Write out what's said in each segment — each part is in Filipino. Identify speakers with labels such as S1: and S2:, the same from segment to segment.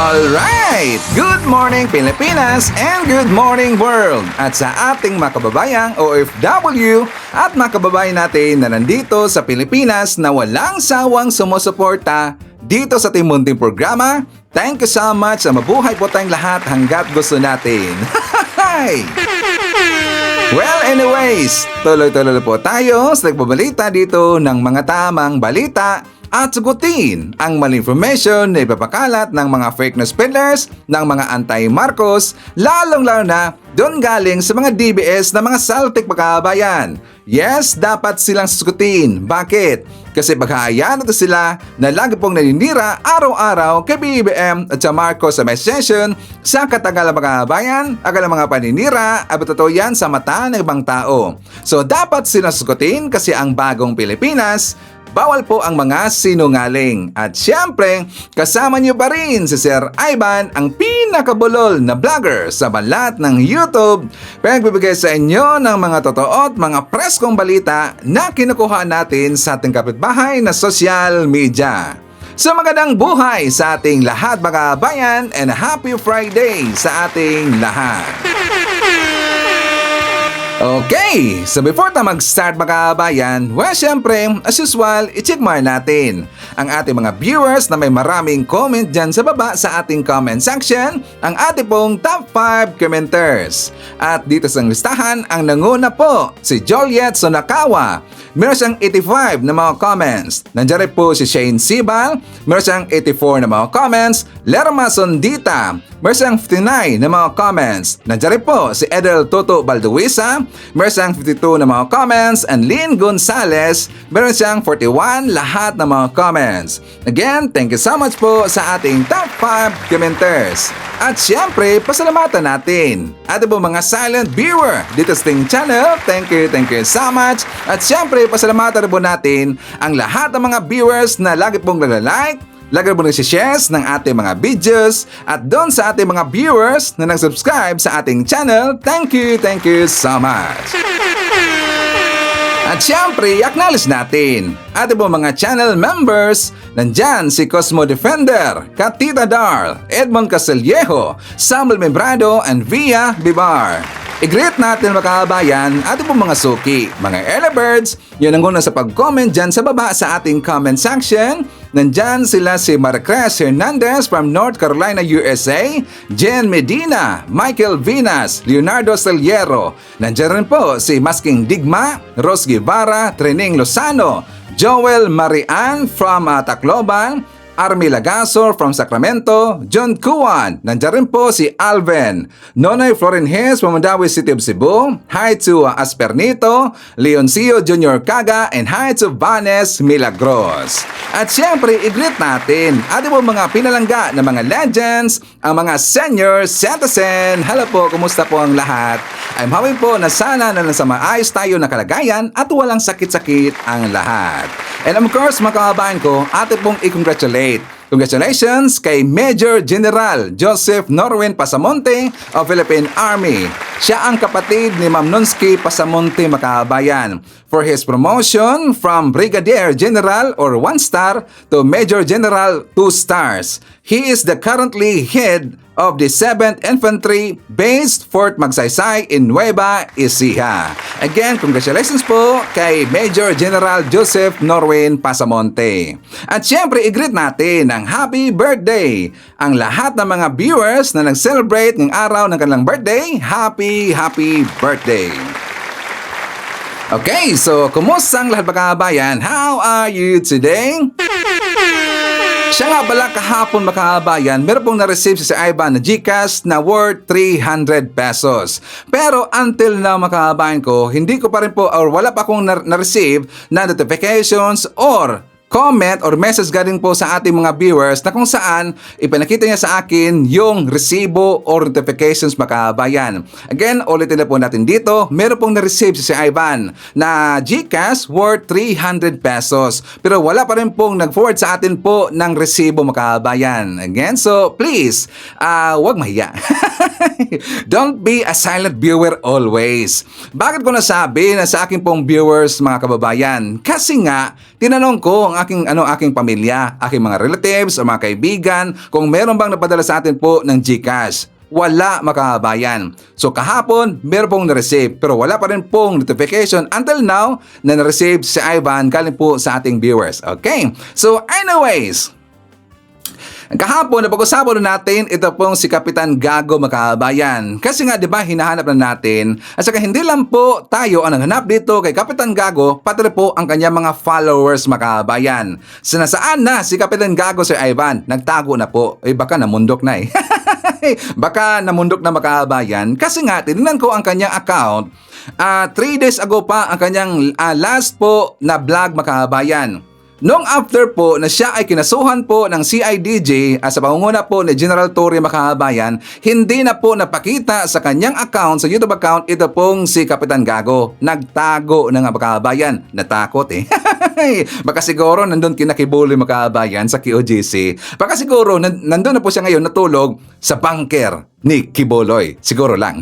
S1: Alright! Good morning Pilipinas and good morning world! At sa ating mga kababayang OFW at mga kababayan natin na nandito sa Pilipinas na walang sawang sumusuporta dito sa ating munting programa, thank you so much na mabuhay po tayong lahat hanggat gusto natin. Well, anyways, tuloy-tuloy po tayo sa nagbabalita dito ng mga tamang balita at sagutin ang maling information na ipapakalat ng mga fake news peddlers ng mga anti-Marcos, lalong-lalo na doon galing sa mga DBS na mga saltik pagkabayan. Yes, dapat silang sagutin. Bakit? Kasi baghayaan natin sila na lagi pong naninira araw-araw kay BBM at sa Marcos sa may session sa katagalan pagkabayan, agalang mga paninira, abot ito yan sa mata ng ibang tao. So dapat silang sagutin kasi ang bagong Pilipinas, bawal po ang mga sinungaling. At syempre, kasama niyo pa rin si Sir Ivan, ang pinakabulol na vlogger sa balat ng YouTube. Pinagbibigay sa inyo ng mga totoo at mga preskong balita na kinukuha natin sa ating kapitbahay na social media. So magandang buhay sa ating lahat mga bayan and happy Friday sa ating lahat. Okay, so before tayo mag-start mga kabayan, well syempre, as usual, i-check mark natin ang ating mga viewers na may maraming comment dyan sa baba sa ating comment section, ang ating pong top 5 commenters. At dito sa listahan, ang nanguna po, si Joliet Sonakawa. Meron siyang 85 na mga comments. Nandiyan rin po si Shane Sibal, meron siyang 84 na mga comments. Lerma Sondita, meron siyang 59 na mga comments. Nandiyan rin po si Edel Toto Balduisa, meron siyang 52 na mga comments. And Lynn Gonzalez, meron siyang 41 lahat na mga comments. Again, thank you so much po sa ating top 5 commenters. At syempre, pasalamatan natin ating po mga silent viewer dito sa ating channel. Thank you so much. At syempre, pasalamatan rin po natin ang lahat ng mga viewers na lagi pong nag-like, lagi po nag-shares ng ating mga videos, at doon sa ating mga viewers na nag-subscribe sa ating channel, thank you so much. At syempre, acknowledge natin ating po mga channel members. Nandyan si Cosmo Defender, Katita Darl, Edmond Casellejo, Samuel Membrado, and Via Bibar. I-greet natin mga kabayan ating po mga suki, mga early birds. Yun ang guna sa pag-comment dyan sa baba sa ating comment section. Nandyan sila si Maricruz Hernandez from North Carolina, USA, Jen Medina, Michael Vinas, Leonardo Saliero. Nandyan rin po si Masking Digma, Ros Guevara, Trening Lozano, Joel Marian from Tacloban, Army Lagasor from Sacramento, John Kuan. Nandiyan rin po si Alvin, Nonoy Florenjes from Mandawi City of Cebu. Hi to Aspernito, Leoncio Jr. Caga, and hi to Vanes Milagros. At syempre, i-greet natin ating po mga pinalangga na mga legends, ang mga senior citizen. Hello po, kumusta po ang lahat? I'm hoping po na sana na nasa maayos tayo na kalagayan at walang sakit-sakit ang lahat. And of course, mga kababayan ko, ating pong i-congratulate. Congratulations kay Major General Joseph Norwin Pasamonte of Philippine Army. Siya ang kapatid ni Ma'am Nonsky Pasamonte Makabayan for his promotion from Brigadier General or 1 star to Major General 2 stars. He is the currently head of the 7th Infantry based Fort Magsaysay in Nueva Ecija. Again, congratulations po kay Major General Joseph Norwin Pasamonte. At syempre, i-greet natin ng happy birthday ang lahat ng mga viewers na nag-celebrate ng araw ng kanilang birthday. Happy birthday! Okay, so kumusta ang lahat mga kabayan? How are you today? Siya nga pala kahapon mga kabayan, meron pong na-receive si Ivan na GCash na worth 300 pesos. Pero until now mga kabayan ko, hindi ko pa rin po or wala pa akong na-receive na notifications or comment or message galing po sa ating mga viewers na kung saan ipinakita niya sa akin yung resibo or notifications mga kabayan. Again, ulitin na po natin dito, meron pong na-receive si Ivan na GCash worth 300 pesos. Pero wala pa rin pong nag-forward sa atin po ng resibo mga kabayan. Again, so please, wag mahiya. Don't be a silent viewer always. Bakit ko nasabi na sa akin pong viewers mga kababayan? Kasi nga, tinanong ko ang aking pamilya, aking mga relatives o mga kaibigan kung meron bang napadala sa atin po ng GCash. Wala, mga kabayan. So kahapon, meron pong na-receive pero wala pa rin pong notification until now na na-receive si Ivan galing po sa ating viewers. Okay? So anyways, kahapon, napag-usapan natin ito pong si Kapitan Gago, mga kabayan. Kasi nga, di ba, hinahanap na natin. At saka hindi lang po tayo ang naghanap dito kay Kapitan Gago, pati rin po ang kanyang mga followers, mga kabayan. Sinasaan na si Kapitan Gago, Sir Ivan? Nagtago na po. Baka namundok na eh. Baka namundok na, mga kabayan. Kasi nga, tinignan ko ang kanyang account. 3 days ago pa ang kanyang last po na vlog, mga kabayan. Noong after po na siya ay kinasuhan po ng CIDJ sa pangunguna po ni General Torre, mga kabayan, hindi na po napakita sa kanyang account, sa YouTube account, ito pong si Kapitan Gago. Nagtago na nga, mga kabayan. Natakot eh. Baka siguro nandun kinakibuli, mga kabayan, sa QGC. Baka siguro nandun na po siya ngayon natulog sa bunker ni Kibuloy. Siguro lang.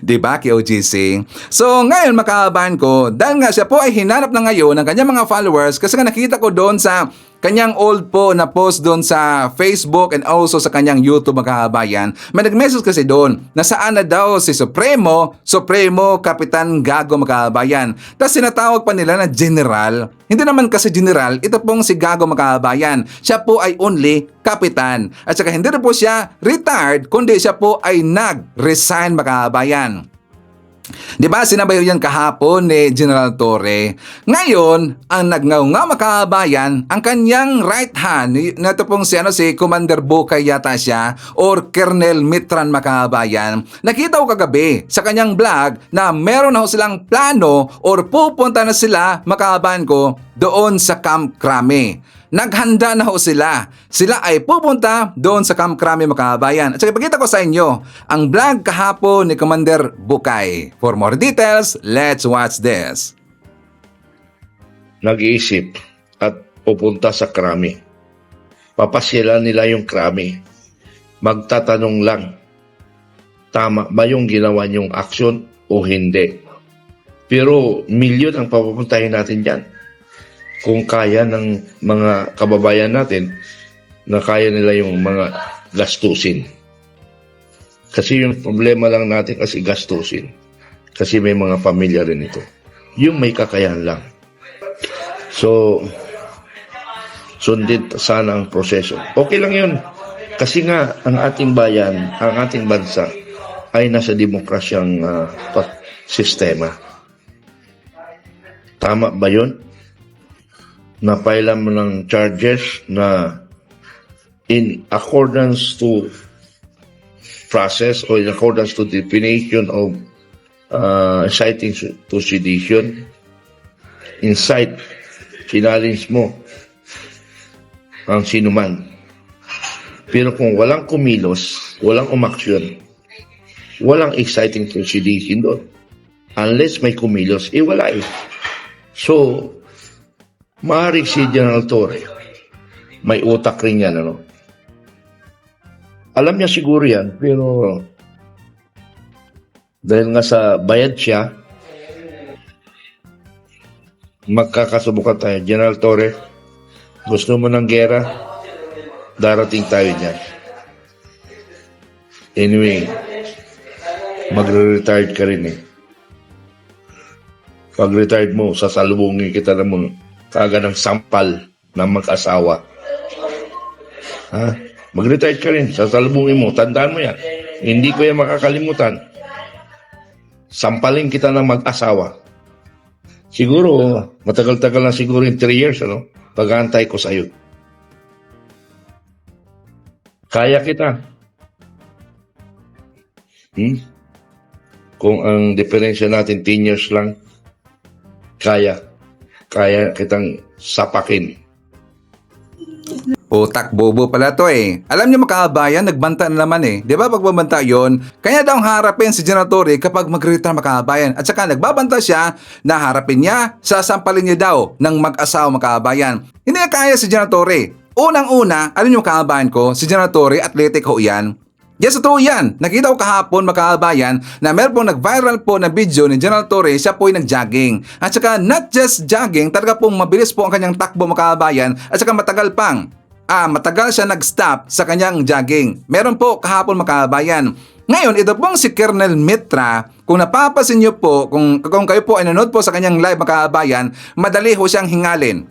S1: Diba, KOGC? So, ngayon, mga kabayan ko, dahil nga siya po ay hinanap na ngayon ng kanyang mga followers kasi nga nakita ko doon sa kanyang old po na post doon sa Facebook and also sa kanyang YouTube, mga kabayan. May nag-message kasi doon na saan na daw si Supremo Kapitan Gago, mga kabayan. Tapos sinatawag pa nila na General. Hindi naman kasi General, ito pong si Gago, mga kabayan. Siya po ay only Kapitan. At saka hindi rin po siya retired, kundi siya po ay nag-resign, mga kabayan. Di ba, sinabayo yan kahapon ni General Torre. Ngayon, ang nagngaw-ngaw, mga kabayan, ang kanyang right hand, na ito pong si Commander Bukay yata siya, or Colonel Mitran, mga kabayan, nakita ko kagabi sa kanyang vlog na meron na ho silang plano or pupunta na sila, mga kabayan ko, doon sa Camp Crame. Naghanda na ho sila. Sila ay pupunta doon sa Camp Crame, mga kabayan. At saka ipakita ko sa inyo ang vlog kahapon ni Commander Bukay. For more details, let's watch this.
S2: Nag-iisip at pupunta sa Crame. Papasyalan nila yung Crame. Magtatanong lang, tama ba yung ginawa niyong aksyon o hindi? Pero milyon ang papupuntahin natin dyan. Kung kaya ng mga kababayan natin na kaya nila yung mga gastusin. Kasi yung problema lang natin kasi gastusin. Kasi may mga pamilya rin ito. Yung may kakayahan lang. So, sundin sana ang proseso. Okay lang yun. Kasi nga, ang ating bayan, ang ating bansa, ay nasa demokrasyang sistema. Tama ba yun? Napailan mo ng charges na in accordance to process or in accordance to definition of inciting to sedition, incite, challenge mo ang sinuman. Pero kung walang kumilos, walang umaksyon, walang exciting to sedition doon. Unless may kumilos, wala eh. So, maaaring si General Torre, may utak rin yan, ano? Alam niya siguro yan, pero dahil nga sa bayad siya, magkakasubukan tayo. General Torre, gusto mo ng gera? Darating tayo dyan. Anyway, magre-retired ka rin eh. Pag retired mo, sasalubungin kita ng kaga ng sampal ng mag-asawa. Ha? Mag-retired ka rin, sasalubungin mo, tandaan mo yan. Hindi ko yan makakalimutan. Sampalin kita ng mag-asawa. Siguro, matagal-tagal na siguro yung 3 years, ano? Pag-aantay ko sa'yo. Kaya kita. Kung ang diferensya natin 10 years lang, kaya kitang sapakin.
S1: Utak bobo pala to eh. Alam niyo, mga kabayan, nagbanta na naman eh. Di ba pagbabanta yon? Kaya daw harapin si General Torre kapag mag-retire, mga kabayan. At saka nagbabanta siya na harapin niya, sasampalin niya daw ng mag-asawa, mga kabayan. Hindi niya kaya si General Torre. Unang-una, alam niyo, mga kabayan ko, si General Torre, athletic ho yan. Yes, totoo yan. Nakita ko kahapon mga kababayan na meron pong nag-viral po na video ni General Torre, siya po ay nag-jogging. At saka not just jogging, talaga pong mabilis po ang kanyang takbo mga kababayan at saka matagal siya nag-stop sa kanyang jogging. Meron po kahapon mga kababayan. Ngayon, ito pong si Colonel Mitra, kung napapasin niyo po, kung kayo po ay nanood po sa kanyang live mga kababayan, madali ho siyang hingalin.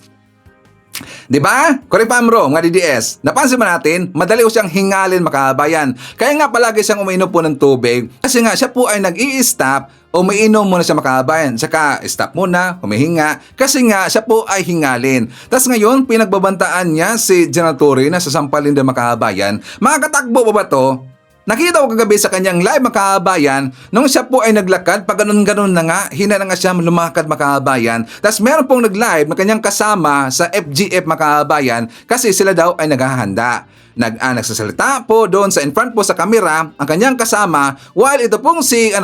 S1: Diba? Correct pa bro, mga DDS. Napansin mo natin, madali ko siyang hingalin mga kababayan. Kaya nga palagi siyang umiinom po ng tubig kasi nga siya po ay nag-i-stop o umiinom muna siya mga kababayan. Saka stop muna, humihinga kasi nga siya po ay hingalin. Tapos ngayon, pinagbabantaan niya si General Torre na sasampalin din mga kababayan. Makakatakbo ba to? Nakita ko kagabi sa kanyang live mga kababayan, nung siya po ay naglakad, pag ganun-ganun na nga, hina na nga siya lumakad mga kababayan. Tapos meron pong nag-live na kanyang kasama sa FGF mga kababayan kasi sila daw ay naghahanda. Nagsasalita po doon sa in front po sa kamera ang kanyang kasama while ito pong si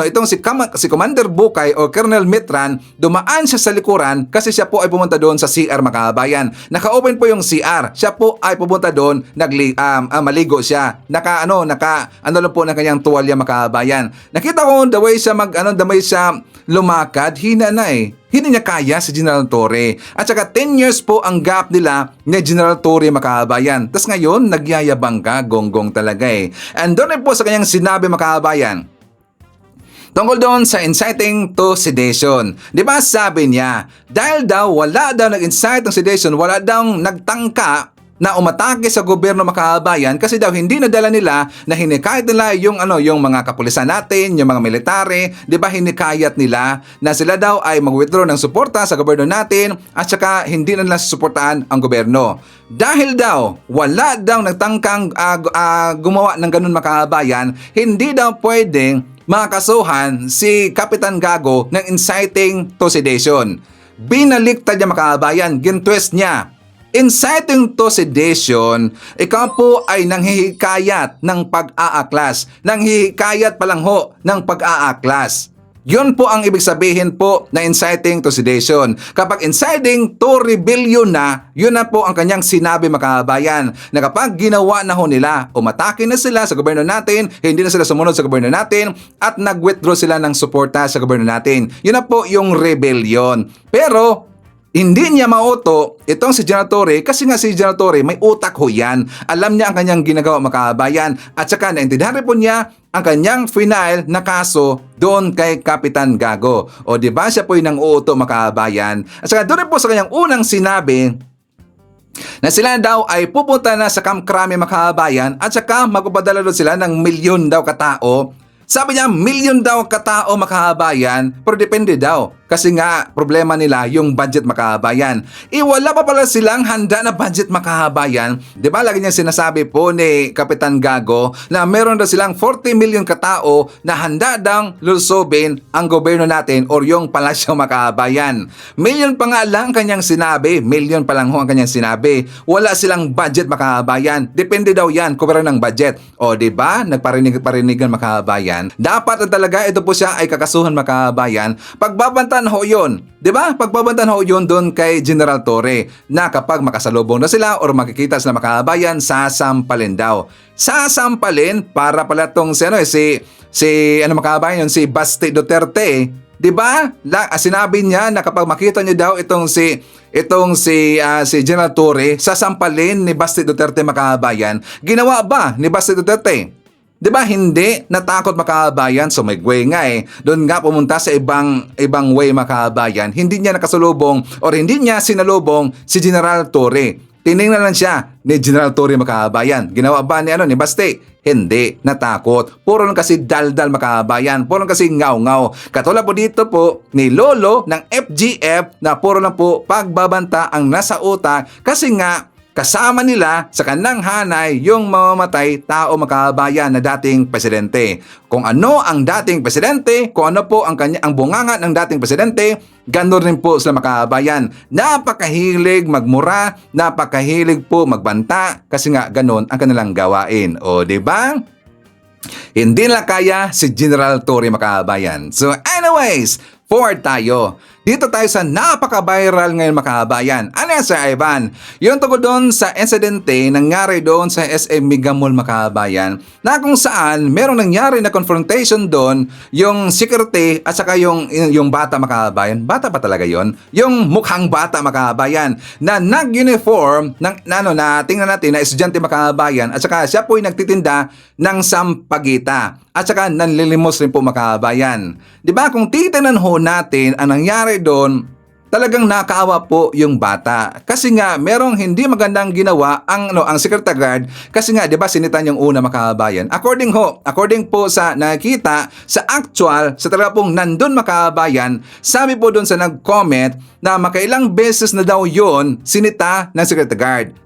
S1: Commander Bukay o Colonel Mitran dumaan siya sa likuran kasi siya po ay pumunta doon sa CR mga kababayan. Naka-open po yung CR. Siya po ay pumunta doon, maligo siya. Ano lang po ng kanyang tuwalya mga kababayan. Nakita ko the way siya lumakad, hina na eh. Hindi niya kaya si General Torre. At saka 10 years po ang gap nila ni General Torre mga kababayan. Tapos ngayon, nagyayabang ka, gonggong talaga eh. And doon rin po sa kanyang sinabi mga kababayan, tungkol doon sa inciting to sedation. Di ba sabi niya, dahil daw wala daw nag-incite ng sedation, wala daw nagtangka na umatake sa gobyerno mga kababayan kasi daw hindi nadala nila na hinikayat nila yung mga kapulisan natin, yung mga military, 'di ba hinikayat nila na sila daw ay mag-withdraw ng suporta sa gobyerno natin at saka hindi na nila susuportahan ang gobyerno. Dahil daw wala daw nagtangkang gumawa ng ganun mga kababayan, hindi daw pwedeng makasuhan si Kapitan Gago ng inciting to sedation. Binaliktad niya mga kababayan, gintwist niya. Inciting to sedation, ikaw po ay nanghihikayat ng pag-aaklas. Nanghihikayat pa lang ho ng pag-aaklas. Yun po ang ibig sabihin po na inciting to sedation. Kapag inciting to rebellion na, yun na po ang kanyang sinabi mga kababayan. Na kapag ginawa na ho nila, umatake na sila sa gobyerno natin, hindi na sila sumunod sa gobyerno natin, at nag-withdraw sila ng suporta sa gobyerno natin. Yun na po yung rebellion. Pero hindi niya mauto itong si General Torre kasi nga si General Torre may utak ho yan. Alam niya ang kanyang ginagawa mga kababayan at saka naintindihan rin po niya ang kanyang final na kaso doon kay Kapitan Gago. O diba siya po yung nang-uuto mga kababayan. At saka doon rin po sa kanyang unang sinabi na sila daw ay pupunta na sa Camp Crame mga kababayan at saka magpapadala doon sila ng 1,000,000 daw katao. Sabi niya, 1,000,000 daw katao makahabayan, pero depende daw. Kasi nga, problema nila yung budget makahabayan. Wala pa pala silang handa na budget makahabayan. Di ba lagi niya sinasabi po ni Kapitan Gago na meron daw silang 40 million katao na handa daw lusobin ang gobyerno natin or yung palasyo makahabayan. Million pa nga lang kanyang sinabi. Million pa lang ho ang kanyang sinabi. Wala silang budget makahabayan. Depende daw yan kung meron ng budget. O di ba? Nagparinig-parinigan makahabayan. Dapat na talaga ito po siya ay kakasuhan makahabayan. Pagbabantan ho yun. Diba? Pagbabantan ho yun doon kay General Torre na kapag makasalubong na sila or makikita sila makahabayan, sasampalin daw. Sasampalin para pala tong makahabayan yun, si Basti Duterte. Diba? Sinabi niya na kapag makita niyo daw itong si General Torre, sasampalin ni Basti Duterte makahabayan. Ginawa ba ni Basti Duterte? Diba hindi? Natakot makahabayan, so may way nga eh. Doon nga pumunta sa ibang way makahabayan. Hindi niya nakasalubong or hindi niya sinalubong si General Torre. Tiningnan lang siya ni General Torre makahabayan. Ginawa ba ni Basti? Hindi, natakot. Puro lang kasi daldal makahabayan. Puro lang kasi ngaw-ngaw. Katulad po dito po ni Lolo ng FGF na puro lang po pagbabanta ang nasa utak kasi nga kasama nila sa kanang hanay yung mamamatay tao makabayan na dating presidente. Kung ano ang dating presidente, kung ano po ang bunganga ng dating presidente, ganoon rin po sila makabayan. Napakahilig magmura, napakahilig po magbanta kasi nga ganoon ang kanilang gawain. O di ba? Hindi nila kaya si General Torre makabayan. So anyways, forward tayo. dito tayo sa napaka-viral ngayon mga kababayan. Ano yan, Sir Ivan? Yung tungkol doon sa insidente nangyari doon sa SM Mega Mall mga kababayan, na kung saan merong nangyari na confrontation doon, yung security at saka yung bata mga kababayan. Bata pa talaga yon? Yung mukhang bata mga kababayan na nag-uniform na tingnan natin na estudyante mga kababayan, at saka siya po ay nagtitinda ng sampagita. At saka nanlilimos rin po mga kababayan. Di ba kung titinan ho natin ang nangyari doon, talagang nakaawa po yung bata. Kasi nga merong hindi magandang ginawa ang security guard, kasi nga 'di ba sinitan yung una mga kababayan. According po sa nakita sa actual, sa talaga pong nandun mga kababayan, sabi po doon sa nag-comment na makailang beses na daw yon sinita ng security guard.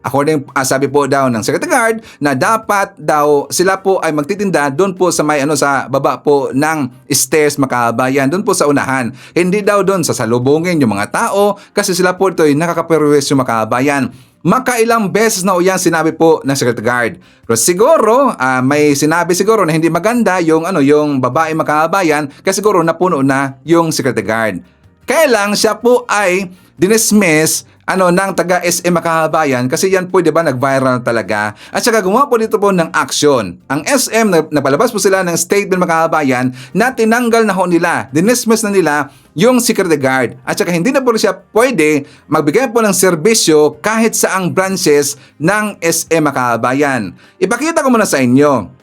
S1: Sabi po daw ng security guard na dapat daw sila po ay magtitinda doon po sa may sa baba po ng stairs mga kababayan, doon po sa unahan. Hindi daw doon sa salubungin yung mga tao, kasi sila po ito ay nakakaperwes yung mga kababayan. Makailang beses na yan sinabi po ng security guard. Pero siguro may sinabi siguro na hindi maganda yung babae mga kababayan, kasi siguro napuno na yung security guard. Kaya lang siya po ay dinismiss ng taga SM mga kababayan, kasi yan po 'di ba nag-viral talaga. At saka gumawa po dito po ng action. Ang SM napalabas po sila ng statement mga kababayan na tinanggal na ho nila, dinismiss na nila yung security guard. At saka hindi na po siya pwede magbigay po ng serbisyo kahit saang branches ng SM mga kababayan. Ipakita ko muna sa inyo.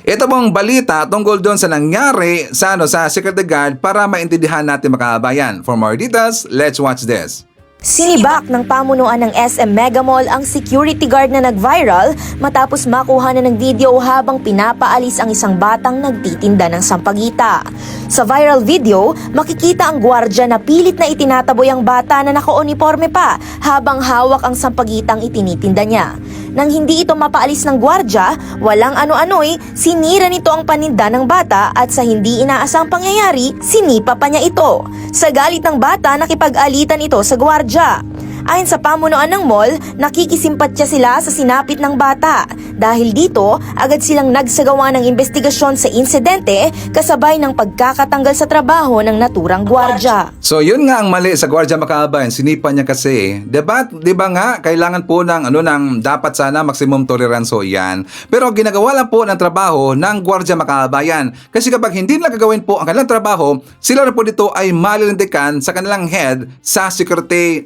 S1: Ito pong balita tungkol doon sa nangyari sa security guard para maintindihan natin mga kababayan. For more details, let's watch this.
S3: Sinibak ng pamunuan ng SM Mega Mall ang security guard na nag-viral matapos makuha na ng video habang pinapaalis ang isang batang nagtitinda ng sampagita. Sa viral video, makikita ang gwardiya na pilit na itinataboy ang bata na naka-uniforme pa habang hawak ang sampagitang itinitinda niya. Nang hindi ito mapaalis ng gwardiya, walang ano-ano'y sinira nito ang paninda ng bata at sa hindi inaasang pangyayari, sinipa pa niya ito. Sa galit ng bata, nakipag-alitan ito sa gwardiya. Ayon sa pamunuan ng mall, nakikisimpatya sila sa sinapit ng bata. Dahil dito, agad silang nagsagawa ng investigasyon sa insidente kasabay ng pagkakatanggal sa trabaho ng naturang gwardiya.
S1: So yun nga ang mali sa gwardiya mga kababayan, sinipa niya kasi. Diba nga, kailangan po ng dapat sana maximum tolerance ho yan. Pero ginagawa lang po ng trabaho ng gwardiya mga kababayan. Kasi kapag hindi nila gagawin po ang kanilang trabaho, sila na po dito ay malilintikan sa kanilang head sa security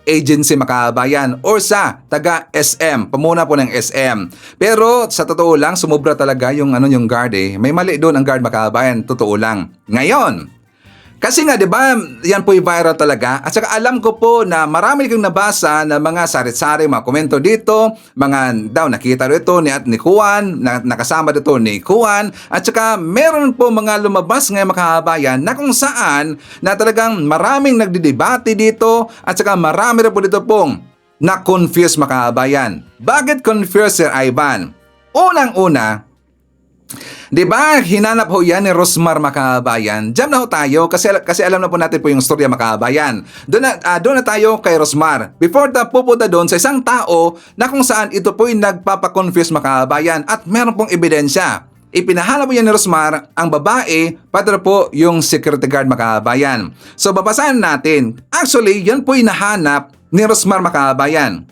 S1: agency mga kababayan or sa taga SM, pamuna po ng SM. Pero sa totoo lang, sumobra talaga yung guard eh. May mali doon ang guard mga kababayan, totoo lang. Ngayon, kasi nga 'di ba, yan po yung viral talaga. At saka alam ko po na marami kang nabasa na mga sari-sari, mga komento dito, mga daw nakita rito ni Kuan, nakasama dito ni Kuan, at saka meron po mga lumabas ngayon mga kababayan na kung saan na talagang maraming nagdidebate dito, at saka marami rin po dito pong na-confuse mga kababayan. Bakit confused, Sir Ivan? Unang-una, di ba, hinanap ho yan ni Rosmar mga kababayan. Diyan na ho tayo kasi alam na po natin po yung storya mga kababayan. Doon na tayo kay Rosmar. Before pupunta doon sa isang tao na kung saan ito po yung nagpapakonfuse mga kababayan at meron pong ebidensya. Ipinahanap po yan ni Rosmar ang babae, pati po yung security guard mga kababayan. So babasahin natin. Actually, yan po yung nahanap ni Rosmar mga kababayan.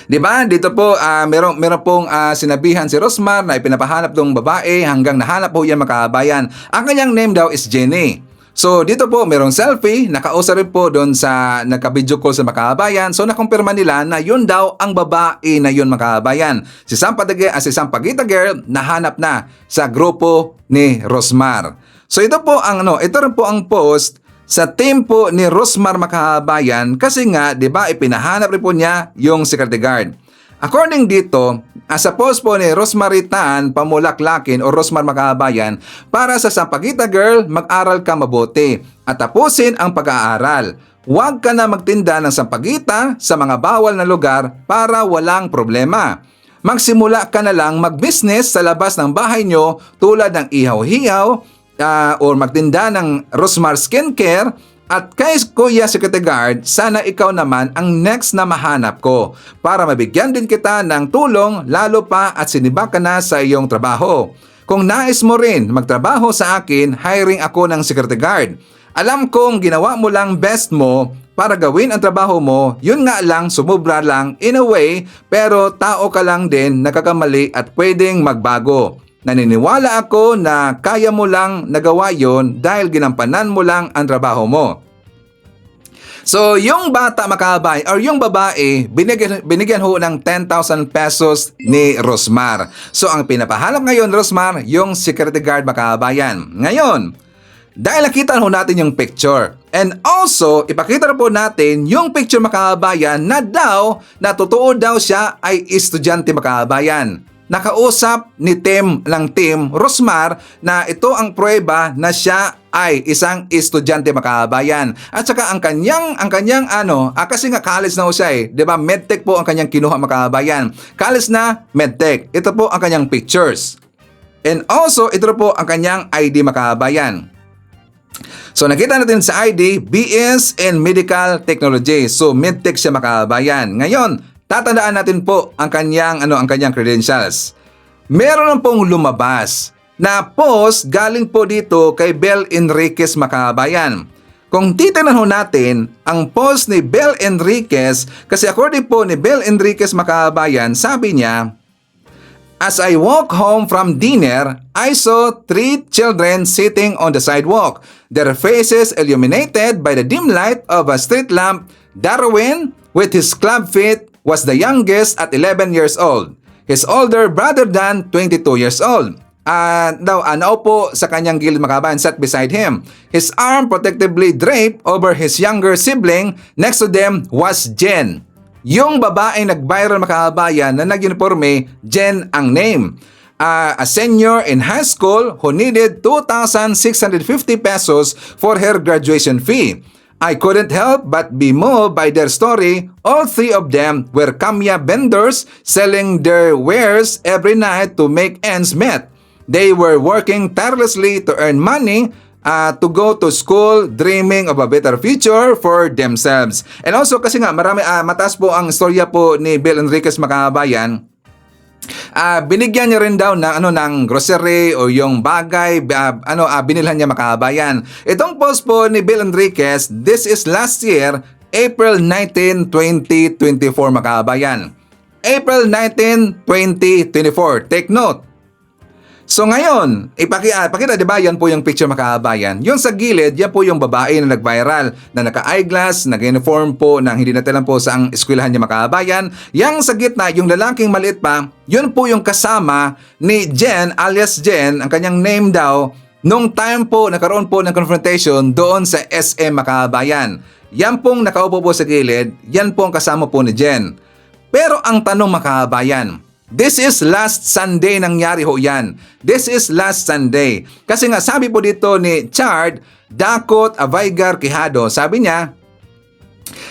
S1: Diba? Dito po, meron pong sinabihan si Rosmar na ipinapahanap tong babae hanggang nahanap po yan mga kababayan. Ang kanyang name daw is Jenny. So dito po, merong selfie, nakausap rin po doon sa nagka-video call sa mga kababayan. So nakumpirma nila na yun daw ang babae na yun mga kababayan. Si Sampagita Girl nahanap na sa grupo ni Rosmar. So ito rin po ang post sa team po ni Rosmar mga kababayan, kasi nga 'di ba ipinahanap rin po niya yung security guard. According dito, sa post po ni Rosmaritan Pamulaklakin o Rosmar mga kababayan, para sa Sampagita Girl, mag-aral ka mabuti at tapusin ang pag-aaral. Huwag ka na magtinda ng sampagita sa mga bawal na lugar para walang problema. Magsimula ka na lang mag-business sa labas ng bahay nyo tulad ng ihaw-hiyaw, or magtinda ng Rosmar Skincare. At kay Kuya Security Guard, sana ikaw naman ang next na mahanap ko para mabigyan din kita ng tulong, lalo pa at sinibak ka na sa iyong trabaho. Kung nais mo rin magtrabaho sa akin, hiring ako ng Security Guard. Alam kong ginawa mo lang best mo para gawin ang trabaho mo, yun nga lang sumubra lang in a way, pero tao ka lang din, nakakamali at pwedeng magbago. Naniniwala ako na kaya mo lang nagawa yon dahil ginampanan mo lang ang trabaho mo. So, yung bata makabay or yung babae, binigyan ho ng 10,000 pesos ni Rosmar. So, ang pinapahanap ngayon, Rosmar, yung security guard makabayan. Ngayon, dahil nakita ho natin yung picture. And also, ipakita na po natin yung picture makabayan na daw, na totoo daw siya ay estudyante makabayan. Nakausap ni Team Rosmar na ito ang pruweba na siya ay isang estudyante makabayan. At saka ang kanyang kasi nga college na ho siya eh. 'Di ba? Medtech po ang kanyang kinuha makabayan. College na Medtech. Ito po ang kanyang pictures. And also, ito po ang kanyang ID makabayan. So nakita natin sa ID, BS in Medical Technology. So Medtech siya makabayan. Ngayon, tatandaan natin po ang kanyang credentials. Meron na pong lumabas na post galing po dito kay Bel Enriquez makabayan. Kung titignan ho natin ang post ni Bel Enriquez, kasi according po ni Bel Enriquez makabayan, sabi niya, "As I walk home from dinner, I saw 3 children sitting on the sidewalk, their faces illuminated by the dim light of a street lamp. Darwin, with his club feet, was the youngest at 11 years old. His older brother Dan, 22 years old. Naupo sa kanyang gilid makabayan, sat beside him. His arm protectively draped over his younger sibling. Next to them was Jen." Yung babae nag-viral makabayan na nag-uniforme, Jen ang name. A senior in high school who needed 2,650 pesos for her graduation fee. I couldn't help but be moved by their story. All 3 of them were kamya vendors selling their wares every night to make ends meet. They were working tirelessly to earn money to go to school, dreaming of a better future for themselves. And also kasi nga mataas po ang istorya po ni Bel Enriquez makabayan. Binigyan niya rin daw ng grocery o yung bagay binilhan niya makabayan. Itong post po ni Bel Enriquez, this is last year, April 19, 2024 makabayan. April 19, 2024. Take note. So ngayon, pakita diba yan po yung picture makabayan. Yung sa gilid, yan po yung babae na nag-viral, na naka-eyeglass, nag-uniform po, na hindi natin lang po sa ang eskwelahan niya makabayan. Yang sa gitna, yung lalaking maliit pa, yun po yung kasama ni Jen, alias Jen, ang kanyang name daw, nung time po, nakaroon po ng confrontation doon sa SM makabayan. Yan pong nakaupo po sa gilid, yan po ang kasama po ni Jen. Pero ang tanong makabayan, this is last Sunday nangyari ho yan. This is last Sunday. Kasi nga sabi po dito ni Chard Dakot Avaigar Quijado, sabi niya,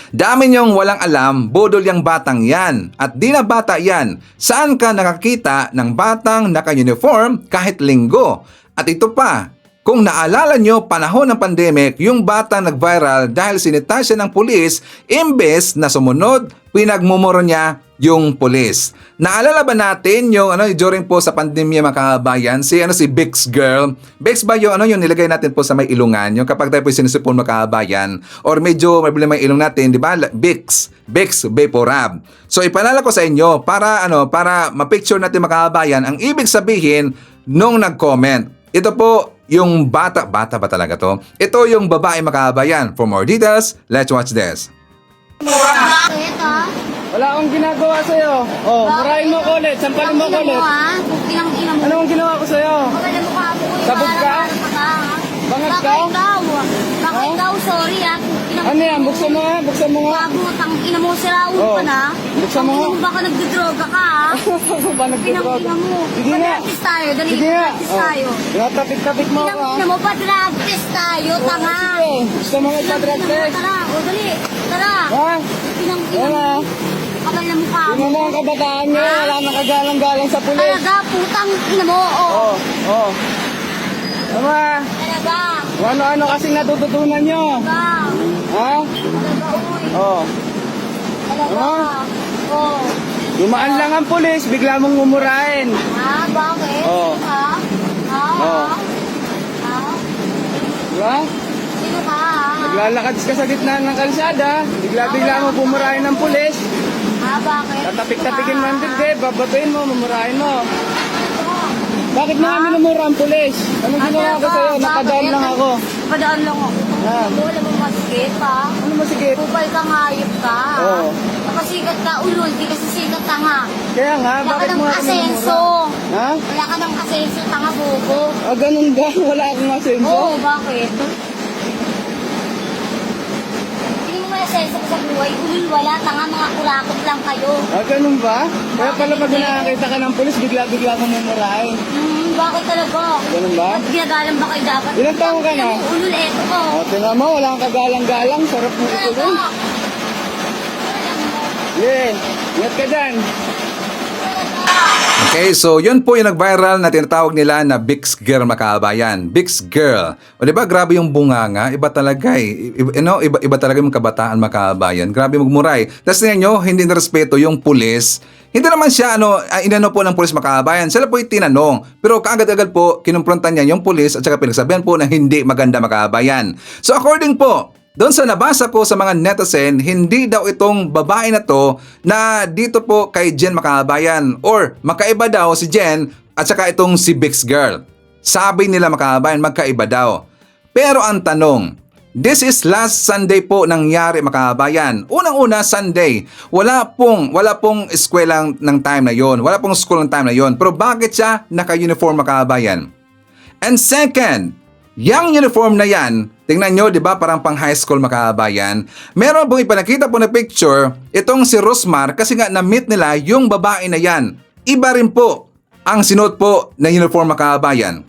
S1: "Dami niyong walang alam, budol yang batang yan. At di na bata yan. Saan ka nakakita ng batang naka-uniform kahit linggo? At ito pa, kung naalala nyo, panahon ng pandemic, yung bata nag-viral dahil sinita siya ng pulis, imbes na sumunod, pinagmumuro niya yung pulis." Naalala ba natin yung during po sa pandemya makabayan, si Bix girl? Bix ba yung yung nilagay natin po sa may ilungan, yung kapag tayo po sinusupon makabayan or medyo may problema yung ilong natin, di ba? Bix Vaporub. So ipalala ko sa inyo para ma-picture natin makabayan ang ibig sabihin nung nag-comment. Ito po yung bata ba talaga to? Ito yung babae makabayan. For more details, let's watch this.
S4: Wala akong ginagawa sa'yo. Oh, marahin mo ko ulit. Sampalin mo ko ulit. Ano ang ginawa ko sa'yo? Sabog ka? Bangag ka?
S5: Bakit daw? Sorry ah.
S4: Ano yan? Buksan mo nga. Buksan mo nga.
S5: Bago, ina mo, sira ulo ka na.
S4: Buksan mo nga.
S5: Baka nagdodroga ka ah.
S4: Ba nagdodroga?
S5: Ina mo.
S4: Sige nga.
S5: Padrag-test tayo. Dali,
S4: Sige nga.
S5: padrag-test tayo.
S4: Tapik-tapik mo ako.
S5: Ina mo, padrag-test tayo. Tanga.
S4: Gusto mo nga ipadrag-test?
S5: Tara, o dali. Tara.
S4: Ha?
S5: Ina
S4: Wala.
S5: mo. Kapal na mukha mo.
S4: Tingnan mo ang kabataan niyo. Wala nakagalang-galang sa pulis.
S5: Talaga, putang ina mo. Oh.
S4: Oh. Tama.
S5: Talaga.
S4: Ano-ano kasing natututunan nyo.
S5: Talaga.
S4: Ha?
S5: Talaga, uy.
S4: Oh.
S5: Talaga. Oh.
S4: Dumaan lang ang pulis, bigla mong mumurahin.
S5: Ah, bakit?
S4: Oo.
S5: Ha? Ha?
S4: Oo.
S5: Ha?
S4: Diba?
S5: Sino ka, ha?
S4: Naglalakad ka sa gitna ng kalsada, bigla-bigla mo bumurahin ng pulis,
S5: Bakit?
S4: tatapik-tapikin mo ang dibdib, babatuin mo, mamurahin mo.
S5: Ano?
S4: Bakit na kami namura ang pulis? Anong ginawa ko sa'yo? Nakadaan lang ako.
S5: Napadaan lang ako.
S4: Ah.
S5: Wala mong masikip, ha?
S4: Ano masigit?
S5: Kupal ka, hayop ka.
S4: Oo.
S5: Kapasikat ka, ulol, di kasi sikat ka nga.
S4: Kaya nga,
S5: Wala ka
S4: bakit
S5: ng
S4: mo ako
S5: asenso.
S4: namura? Ha?
S5: Wala ka ng asenso, tanga bobo.
S4: Ah, ganun ba? Wala akong asenso?
S5: Oo, bakit? Hindi mo may asenso ko sa buhay. Ulol, wala, tanga, mga kurakot lang kayo.
S4: Ah, ganun ba? Kaya pala pag nakakita ka ng pulis, bigla-bigla mo mumurahin.
S5: Bakit talaga?
S4: Ganun ba?
S5: Ba't ginagalang ba kayo dapat?
S4: Ilang taon ka na?
S5: Ulol, eto ko.
S4: O, tingnan mo, wala kang kagalang-galang. Sarap mo ito dun. Yeah, ingat ka dyan.
S1: Okay, so yun po yung nag-viral na tinatawag nila na Bix Girl, makabayan. Bix Girl. O di ba, grabe yung bunganga. Iba talaga eh. Iba talaga yung kabataan, makabayan. Grabe magmuray. Tapos tingnan nyo, hindi narespeto yung pulis. Hindi naman siya, inano po ng pulis, makabayan. Sila po yung tinanong. Pero kaagad-agad po, kinumprontan niya yung pulis at saka pinagsabihan po na hindi maganda, makabayan. So according po, doon sa nabasa ko sa mga netizen, hindi daw itong babae na to na dito po kay Jen makabayan, or makaiba daw si Jen at saka itong si Bix Girl. Sabi nila makabayan, magkaiba daw. Pero ang tanong, this is last Sunday po nangyari makabayan. Unang-una Sunday. Wala pong eskwela ng time na yon. Wala pong school ng time na yon. Pero bakit siya naka-uniform makabayan? And second, yung uniform na yan, tingnan nyo, di ba, parang pang high school makabayan. Meron pong ipanakita po na picture, itong si Rosmar, kasi nga na-meet nila yung babae na yan. Iba rin po ang sinuot po na uniform makabayan.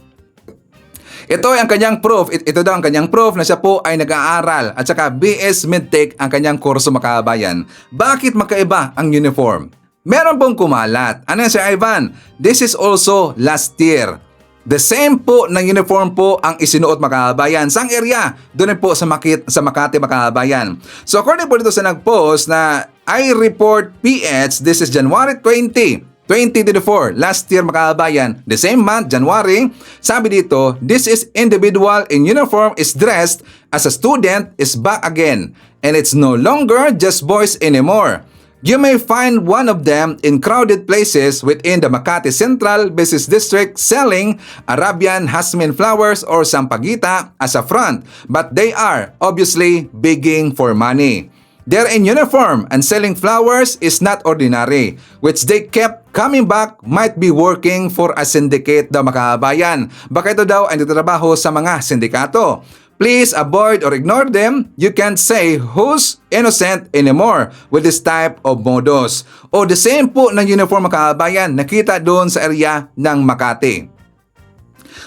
S1: Ito ay ang kanyang proof, ito daw ang kanyang proof na siya po ay nag-aaral at saka BS Medtech ang kanyang kurso makabayan. Bakit magkaiba ang uniform? Meron pong kumalat. Ano yan, Sir Ivan? This is also last year. The same po ng uniform po ang isinuot makabayan. Sang area? Doon po sa Makati makabayan. So according po dito sa nag-post na I report PH, this is January 2024, last year makabayan, the same month, January, sabi dito, this is individual in uniform is dressed as a student is back again. And it's no longer just boys anymore. You may find one of them in crowded places within the Makati Central Business District selling Arabian jasmine flowers or sampaguita as a front, but they are obviously begging for money. They're in uniform and selling flowers is not ordinary, which they kept coming back might be working for a syndicate daw makabayan. Baka ito daw ay nagtatrabaho sa mga sindikato. Please avoid or ignore them. You can't say who's innocent anymore with this type of modus. O the same po ng uniform makabayan nakita doon sa area ng Makati.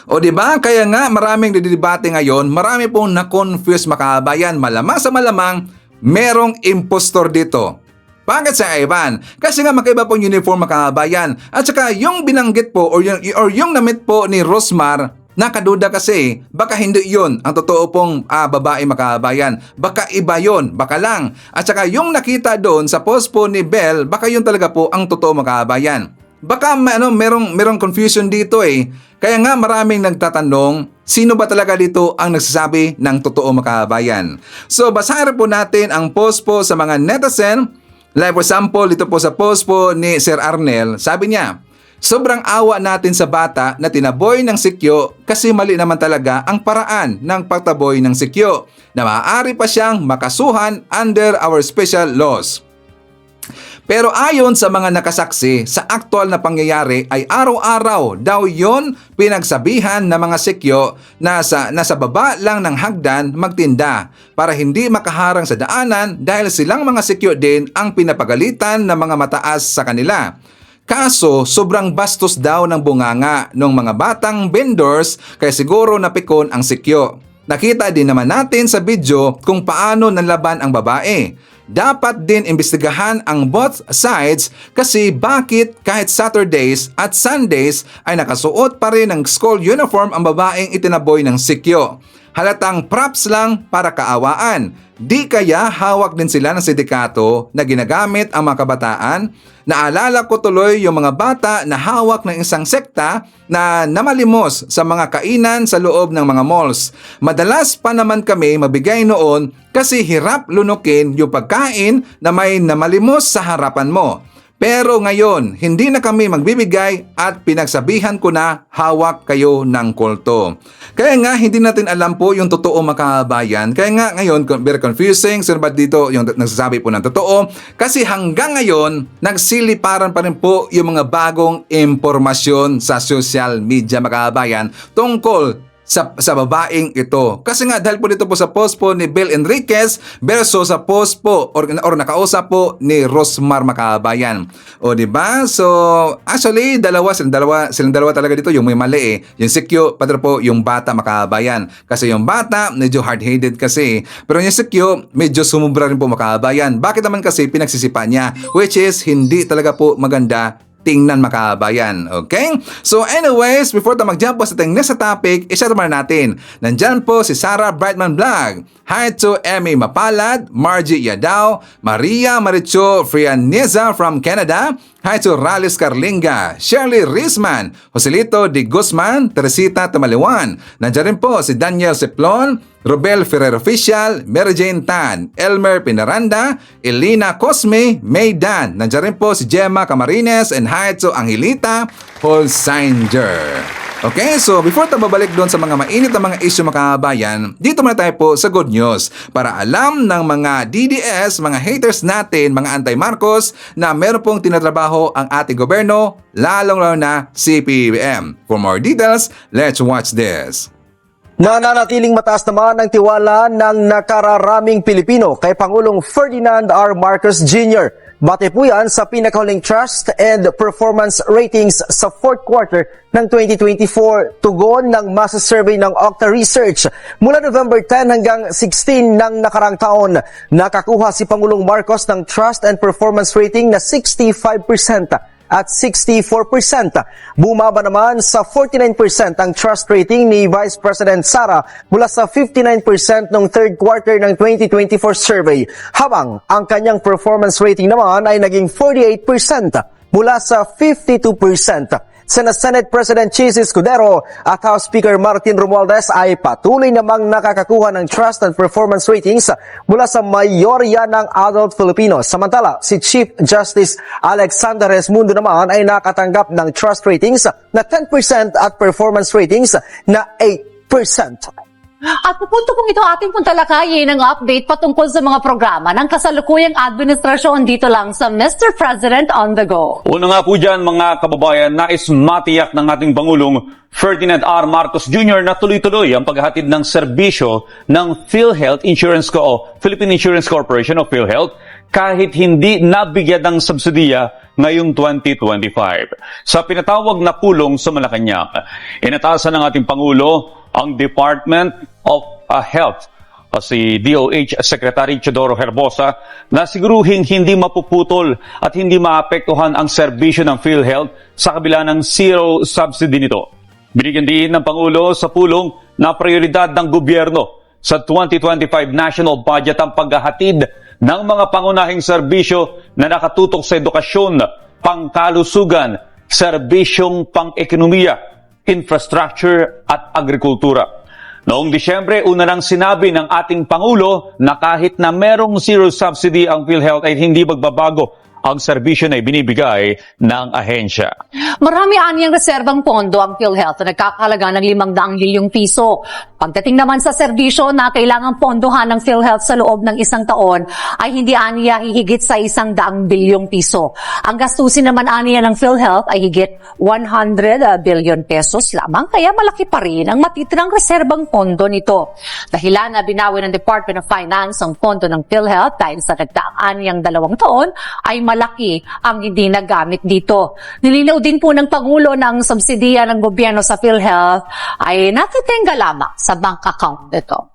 S1: O di ba? Kaya nga maraming didibate ngayon, marami pong na-confuse makabayan. Malamang sa malamang, merong impostor dito. Bakit sa Ivan? Kasi nga magkaiba pong uniform makabayan. At saka yung binanggit po or yung namit po ni Rosmar, nakaduda kasi, baka hindi yun ang totoo pong babae makabayan. Baka iba yun, baka lang. At saka yung nakita doon sa post po ni Belle, baka yun talaga po ang totoo makabayan. Baka merong confusion dito eh. Kaya nga maraming nagtatanong, sino ba talaga dito ang nagsasabi ng totoo makabayan? So basahin po natin ang post po sa mga netizen. Like for example, dito po sa post po ni Sir Arnel, sabi niya, sobrang awa natin sa bata na tinaboy ng sikyo kasi mali naman talaga ang paraan ng pagtaboy ng sikyo na maaari pa siyang makasuhan under our special laws. Pero ayon sa mga nakasaksi, sa aktual na pangyayari ay araw-araw daw yon pinagsabihan ng mga sikyo na nasa baba lang ng hagdan magtinda para hindi makaharang sa daanan dahil silang mga sikyo din ang pinapagalitan ng mga mataas sa kanila. Kaso, sobrang bastos daw ng bunganga ng mga batang vendors kaya siguro napikon ang sikyo. Nakita din naman natin sa video kung paano nanlaban ang babae. Dapat din imbestigahan ang both sides kasi bakit kahit Saturdays at Sundays ay nakasuot pa rin ng school uniform ang babaeng itinaboy ng sikyo. Halatang props lang para kaawaan. Di kaya hawak din sila ng sindikato na ginagamit ang mga kabataan? Naalala ko tuloy yung mga bata na hawak ng isang sekta na namalimos sa mga kainan sa loob ng mga malls. Madalas pa naman kami mabigay noon kasi hirap lunukin yung pagkain na may namalimos sa harapan mo. Pero ngayon, hindi na kami magbibigay at pinagsabihan ko na hawak kayo ng kulto. Kaya nga, hindi natin alam po yung totoo mga kabayan. Kaya nga ngayon, very confusing. Sino ba dito yung nagsasabi po ng totoo? Kasi hanggang ngayon, nagsiliparan pa rin po yung mga bagong impormasyon sa social media mga kabayan tungkol sa babaeng ito. Kasi nga dahil po dito po sa post po ni Bill Enriquez versus sa post po or nakausap po ni Rosmar Makabayan. O di ba? So actually silang dalawa talaga dito yung may mali Yung si Q pati po yung bata Makabayan. Kasi yung bata medyo hard-headed kasi. Pero yung si Q medyo sumubra rin po Makabayan. Bakit naman kasi pinagsisipa niya? Which is hindi talaga po maganda tingnan makabayan. Okay? So anyways, before tayo mag-jump po sa ating next topic, i-share muna natin. Nandyan po si Sarah Brightman Vlog. Hi to Emmy Mapalad, Margie Yadao, Maria Maricho Frianeza from Canada. Hi to Ralis Carlinga, Shirley Risman, Joselito de Guzman, Teresita Tamaliwan. Nandiyan rin po si Daniel Seplon, Robel Ferrer Official, Mary Jane Tan, Elmer Pinaranda, Elena Cosme, May Dan. Nandiyan rin po si Gemma Camarines and hi to Angelita Holsinger. Okay, so before tayo babalik doon sa mga mainit na mga issue mga kabayan, dito muna tayo po sa good news para alam ng mga DDS, mga haters natin, mga anti-Marcos na meron pong tinatrabaho ang ating gobyerno, lalong-lalo na CPBM. For more details, let's watch this.
S6: Nananatiling mataas naman ang tiwala ng nakararaming Pilipino kay Pangulong Ferdinand R. Marcos Jr. Bate po yan sa pinakahuling trust and performance ratings sa fourth quarter ng 2024 tugon ng masa survey ng Okta Research. Mula November 10 hanggang 16 ng nakarang taon, nakakuha si Pangulong Marcos ng trust and performance rating na 65% at 64%. Bumaba naman sa 49% ang trust rating ni Vice President Sara mula sa 59% noong third quarter ng 2024 survey, habang ang kanyang performance rating naman ay naging 48% mula sa 52%. Senate President Chis Escudero at House Speaker Martin Romualdez ay patuloy namang nakakakuha ng trust and performance ratings mula sa mayorya ng adult Filipinos. Samantala, si Chief Justice Alexander Resmundo naman ay nakatanggap ng trust ratings na 10% at performance ratings na 8%.
S7: At pupunto kong ito ating puntalakayin ng update patungkol sa mga programa ng kasalukuyang administrasyon dito lang sa Mr. President on the Go.
S8: Una nga po dyan mga kababayan, nais matiyak ng ating Pangulong Ferdinand R. Marcos Jr. na tuloy-tuloy ang paghahatid ng serbisyo ng PhilHealth Insurance Philippine Insurance Corporation o PhilHealth kahit hindi nabigyan ng subsidiya ngayong 2025. Sa pinatawag na pulong sa Malacanang, inatasan ng ating Pangulo ang Department of Health si DOH Secretary Teodoro Herbosa na siguruhin hindi mapuputol at hindi maapektuhan ang serbisyo ng PhilHealth sa kabila ng zero subsidy nito. Binigyan din ng Pangulo sa pulong na prioridad ng gobyerno sa 2025 national budget ang paghahatid ng mga pangunahing serbisyo na nakatutok sa edukasyon, pangkalusugan, serbisyong pang-ekonomiya, infrastructure at agrikultura. Noong Disyembre, una nang sinabi ng ating Pangulo na kahit na merong zero subsidy ang PhilHealth ay hindi magbabago ang serbisyo na ibinibigay ng ahensya.
S7: Marami aniyang reserbang pondo ang PhilHealth na nagkakahalaga ng 500 milyong piso. Pagdating naman sa serbisyo na kailangang pondohan ng PhilHealth sa loob ng isang taon ay hindi aniya hihigit sa 100 bilyong piso. Ang gastusin naman aniya ng PhilHealth ay higit 100 billion pesos lamang, kaya malaki pa rin ang matitirang reserbang pondo nito. Dahilan na binawi ng Department of Finance ang pondo ng PhilHealth dahil sa nagdaang aniyang 2 taon ay malaki ang hindi nagamit dito. Nilinaw din po ng Pangulo ng subsidiya ng gobyerno sa PhilHealth ay natitengga lamang sa bank account nito.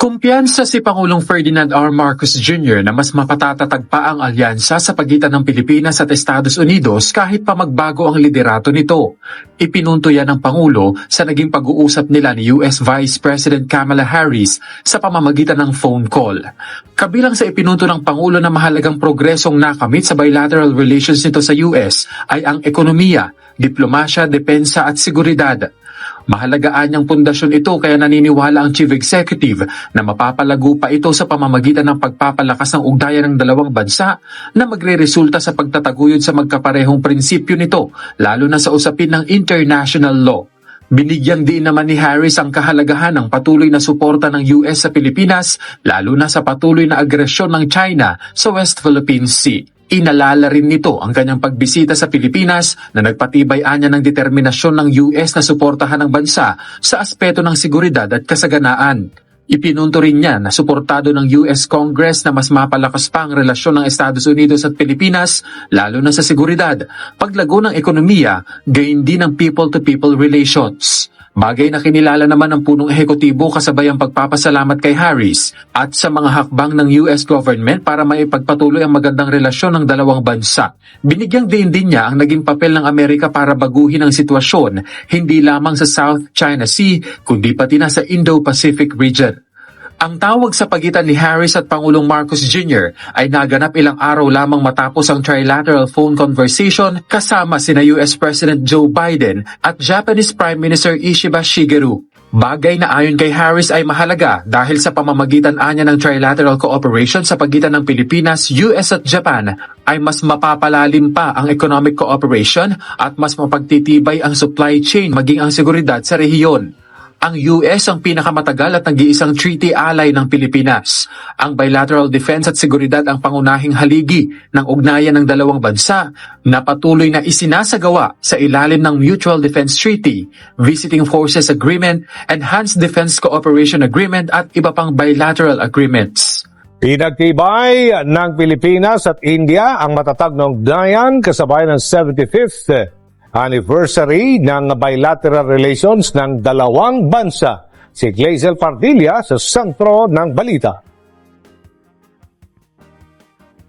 S9: Kumpiyansa si Pangulong Ferdinand R. Marcos Jr. na mas mapatatatag pa ang alyansa sa pagitan ng Pilipinas at Estados Unidos kahit pa magbago ang liderato nito. Ipinunto yan ng Pangulo sa naging pag-uusap nila ni US Vice President Kamala Harris sa pamamagitan ng phone call. Kabilang sa ipinunto ng Pangulo na mahalagang progresong nakamit sa bilateral relations nito sa US ay ang ekonomiya, diplomasya, depensa at seguridad. Mahalagaan niyang pundasyon ito kaya naniniwala ang Chief Executive na mapapalago pa ito sa pamamagitan ng pagpapalakas ng ugnayan ng dalawang bansa na magreresulta sa pagtataguyod sa magkaparehong prinsipyo nito, lalo na sa usapin ng international law. Binigyan din naman ni Harris ang kahalagahan ng patuloy na suporta ng US sa Pilipinas, lalo na sa patuloy na agresyon ng China sa West Philippine Sea. Inalala rin nito ang kanyang pagbisita sa Pilipinas na nagpatibay anya ng determinasyon ng US na suportahan ng bansa sa aspeto ng seguridad at kasaganaan. Ipinunto rin niya na suportado ng US Congress na mas mapalakas pa ang relasyon ng Estados Unidos at Pilipinas lalo na sa seguridad, paglago ng ekonomiya, gayon din ng people-to-people relations. Bagay na kinilala naman ng punong ehekutibo kasabay ang pagpapasalamat kay Harris at sa mga hakbang ng US government para maipagpatuloy ang magandang relasyon ng dalawang bansa. Binigyang din niya ang naging papel ng Amerika para baguhin ang sitwasyon, hindi lamang sa South China Sea, kundi pati na sa Indo-Pacific region. Ang tawag sa pagitan ni Harris at Pangulong Marcos Jr. ay naganap ilang araw lamang matapos ang trilateral phone conversation kasama sina US President Joe Biden at Japanese Prime Minister Ishiba Shigeru. Bagay na ayon kay Harris ay mahalaga dahil sa pamamagitan anya ng trilateral cooperation sa pagitan ng Pilipinas, US at Japan ay mas mapapalalim pa ang economic cooperation at mas mapagtitibay ang supply chain maging ang seguridad sa rehiyon. Ang US ang pinakamatagal at nag-iisang treaty ally ng Pilipinas. Ang bilateral defense at seguridad ang pangunahing haligi ng ugnayan ng dalawang bansa na patuloy na isinasagawa sa ilalim ng Mutual Defense Treaty, Visiting Forces Agreement, Enhanced Defense Cooperation Agreement at iba pang bilateral agreements.
S10: Pinagtibay ng Pilipinas at India ang matatag na ugnayan kasabay ng 75th anniversary ng bilateral relations ng dalawang bansa. Si Glazel Pardilla sa sentro ng balita.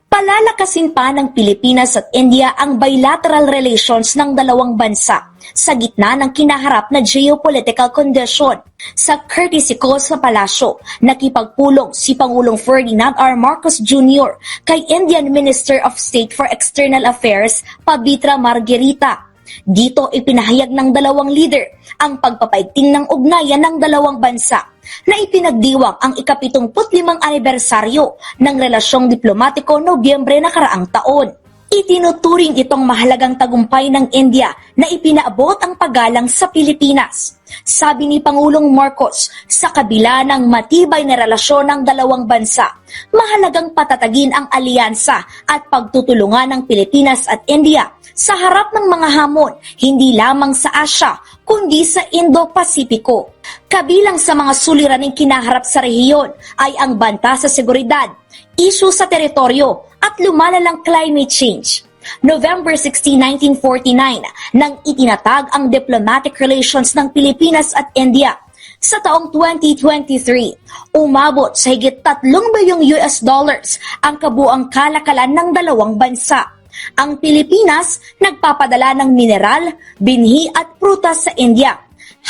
S3: Palalakasin pa ng Pilipinas at India ang bilateral relations ng dalawang bansa sa gitna ng kinaharap na geopolitical condition. Sa courtesy call sa palasyo, nakipagpulong si Pangulong Ferdinand R. Marcos Jr. kay Indian Minister of State for External Affairs, Pabitra Margherita. Dito ipinahayag ng dalawang leader ang pagpapaigting ng ugnayan ng dalawang bansa na ipinagdiwang ang ika-75 anibersaryo ng relasyong diplomatiko Nobyembre nakaraang taon. Itinuturing itong mahalagang tagumpay ng India na ipinaabot ang paggalang sa Pilipinas. Sabi ni Pangulong Marcos, sa kabila ng matibay na relasyon ng dalawang bansa, mahalagang patatagin ang alyansa at pagtutulungan ng Pilipinas at India sa harap ng mga hamon, hindi lamang sa Asya, kundi sa Indo-Pasipiko. Kabilang sa mga suliraning kinaharap sa rehiyon ay ang banta sa seguridad, isyu sa teritoryo at lumalalang climate change. November 16, 1949 nang itinatag ang diplomatic relations ng Pilipinas at India. Sa taong 2023, umabot sa higit 3 bilyong US dollars ang kabuang kalakalan ng dalawang bansa. Ang Pilipinas nagpapadala ng mineral, binhi at prutas sa India,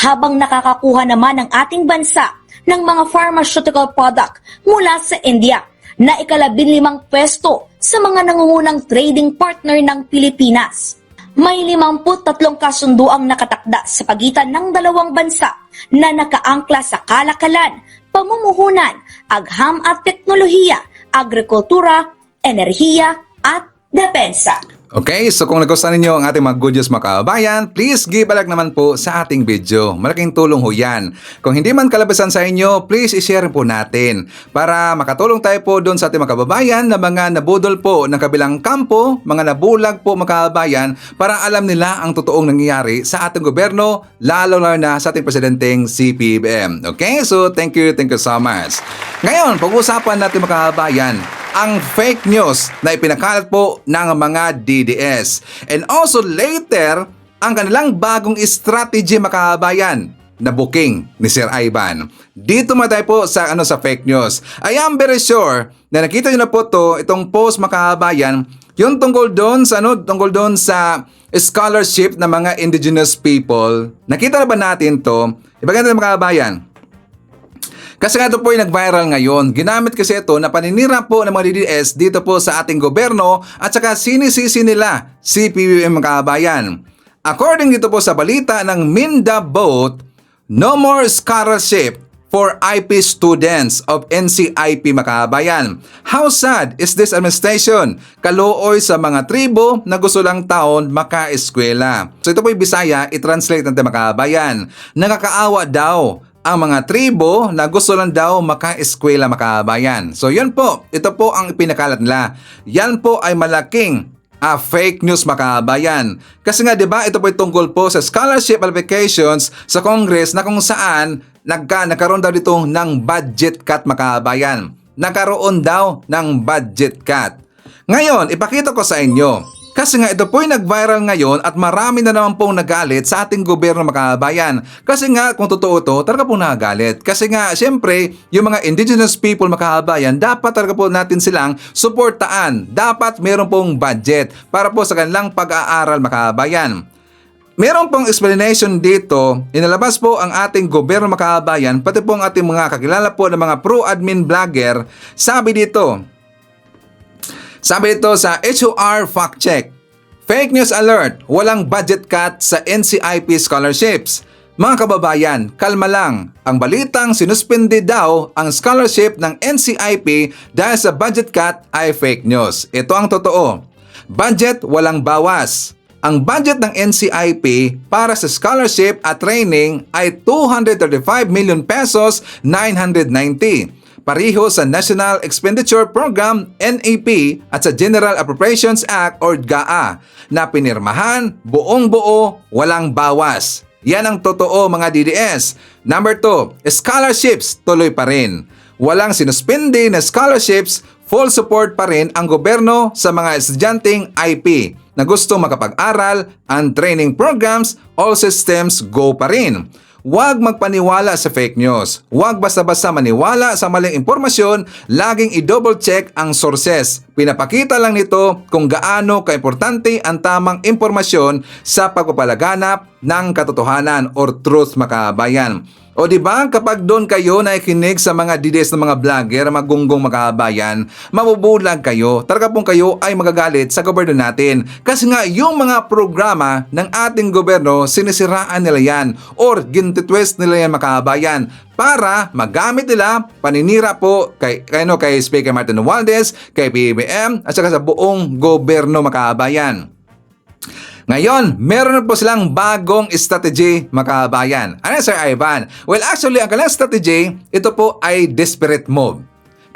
S3: habang nakakakuha naman ang ating bansa ng mga pharmaceutical product mula sa India na ika-15 pwesto sa mga nangungunang trading partner ng Pilipinas. May 53 kasunduang nakatakda sa pagitan ng dalawang bansa na nakaangkla sa kalakalan, pamumuhunan, agham at teknolohiya, agrikultura, enerhiya at depensa.
S1: Okay, so kung nagustuhan ninyo ang ating mga good news mga kababayan, please give a like naman po sa ating video. Malaking tulong ho yan. Kung hindi man kalabasan sa inyo, please i-share po natin para makatulong tayo po doon sa ating mga kababayan na mga nabudol po ng kabilang kampo, mga nabulag po mga kababayan para alam nila ang totoong nangyayari sa ating gobyerno, lalo na sa ating presidenteng si PBBM. Okay, so thank you so much. Ngayon, pag-uusapan natin mga kababayan, ang fake news na ipinakalat po ng mga DDS. And also later, ang kanilang bagong strategy mga kababayan na booking ni Sir Ivan. Dito tayo po sa sa fake news. I am very sure na nakita niyo na po itong post mga kabayan, yung tungkol doon sa scholarship ng mga indigenous people. Nakita na ba natin to? Ibagay natin mga kabayan. Kasi nga ito po yung nag-viral ngayon. Ginamit kasi ito na paninira po ng mga DDS dito po sa ating gobyerno at saka sinisisi nila si PBBM mga kabayan. According dito po sa balita ng Minda Boat, no more scholarship for IP students of NCIP mga kabayan. How sad is this administration? Kaluoy sa mga tribo na gusto lang taon maka-eskwela. So ito po yung Bisaya, i-translate natin mga kabayan. Nakakaawa daw ang mga tribo na gusto lang daw maka-eskwela mga kabayan. So yun po, ito po ang pinakalat nila. Yan po ay malaking fake news mga kabayan. Kasi nga 'di ba ito po ay tungkol po sa scholarship applications sa Congress na kung saan nagkaroon daw dito ng budget cut mga kabayan. Nagkaroon daw ng budget cut. Ngayon, ipakita ko sa inyo. Kasi nga ito po ay nag-viral ngayon at marami na naman pong nagalit sa ating gobyerno mga kabayan. Kasi nga kung totoo to, talaga po nagalit. Kasi nga siyempre yung mga indigenous people mga kabayan, dapat talaga po natin silang suportaan. Dapat meron pong budget para po sa kanilang pag-aaral mga kabayan. Meron pong explanation dito, inalabas po ang ating gobyerno mga kabayan, pati po ang ating mga kakilala po ng mga pro-admin vlogger. Sabi dito sa HOR Fact Check, fake news alert, walang budget cut sa NCIP scholarships. Mga kababayan, kalma lang. Ang balitang sinuspindi daw ang scholarship ng NCIP dahil sa budget cut ay fake news. Ito ang totoo. Budget walang bawas. Ang budget ng NCIP para sa scholarship at training ay 235 million pesos 990. Pareho sa National Expenditure Program NEP at sa General Appropriations Act or GAA na pinirmahan buong-buo walang bawas. Yan ang totoo mga DDS. Number 2, scholarships tuloy pa rin. Walang sinuspindi na scholarships, full support pa rin ang gobyerno sa mga estudyanteng IP na gusto makapag-aral, ang training programs, all systems go pa rin. Huwag magpaniwala sa fake news. Huwag basta-basta maniwala sa maling impormasyon, laging i-double check ang sources. Pinapakita lang nito kung gaano kaimportante ang tamang impormasyon sa pagpapalaganap ng katotohanan or truth mga kabayan. O di ba kapag doon kayo nakikinig sa mga DDS ng mga vlogger, mga gunggong mga kabayan, mabubulag kayo. Talaga pong kayo ay magagalit sa gobyerno natin. Kasi nga yung mga programa ng ating gobyerno, sinisiraan nila yan or gintitwist nila yan mga kabayan para magamit nila paninira po kay Speaker Martin Romualdez, kay PBBM at saka sa buong gobyerno mga kabayan. Ngayon, meron na po silang bagong strategy mga kabayan. Ano Sir Ivan? Well, actually, ang kanilang strategy, ito po ay desperate move.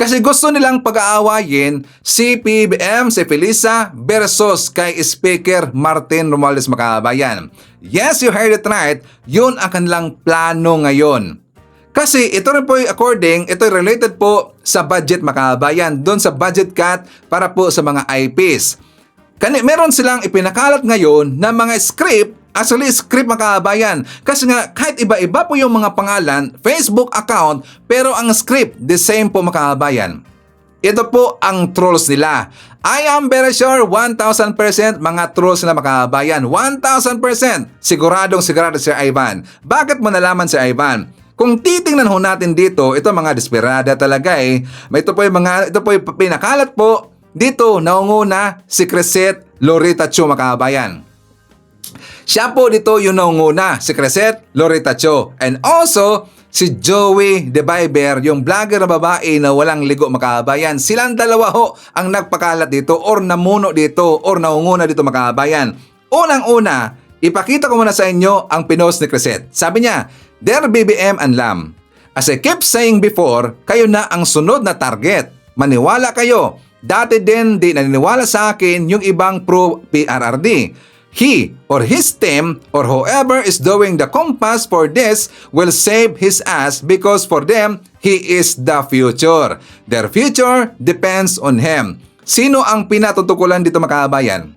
S1: Kasi gusto nilang pag-aawayin si PBBM, si Felisa versus kay Speaker Martin Romualdez mga kabayan. Yes, you heard it right. Yun ang kanilang plano ngayon. Kasi ito rin po ito related po sa budget mga kabayan. Doon sa budget cut para po sa mga IPs. Meron silang ipinakalat ngayon na mga script, actually script mga kabayan. Kasi nga kahit iba-iba po yung mga pangalan, Facebook account, pero ang script, the same po mga kabayan. Ito po ang trolls nila. I am very sure 1,000% mga trolls nila mga kabayan. 1,000% siguradong sigurado si Ivan. Bakit mo nalaman si Ivan? Kung titingnan ho natin dito, ito mga desperada talaga eh. Ito po yung pinakalat po. Dito, naunguna si Crescent Loretta Cho mga kabayan. Siya po dito yung naunguna, si Crescent Loretta Cho. And also, si Joey De Viber, yung vlogger na babae na walang ligo mga kabayan. Silang dalawa ho ang nagpakalat dito or namuno dito or naunguna dito mga kabayan. Unang-una, ipakita ko muna sa inyo ang pinost ni Crescent. Sabi niya, Dear BBM and Lam, as I kept saying before, kayo na ang sunod na target. Maniwala kayo. Dati din di naniniwala sa akin yung ibang pro-PRRD. He or his team or whoever is doing the compass for this will save his ass because for them, he is the future. Their future depends on him. Sino ang pinatutukulan dito mga kabayan?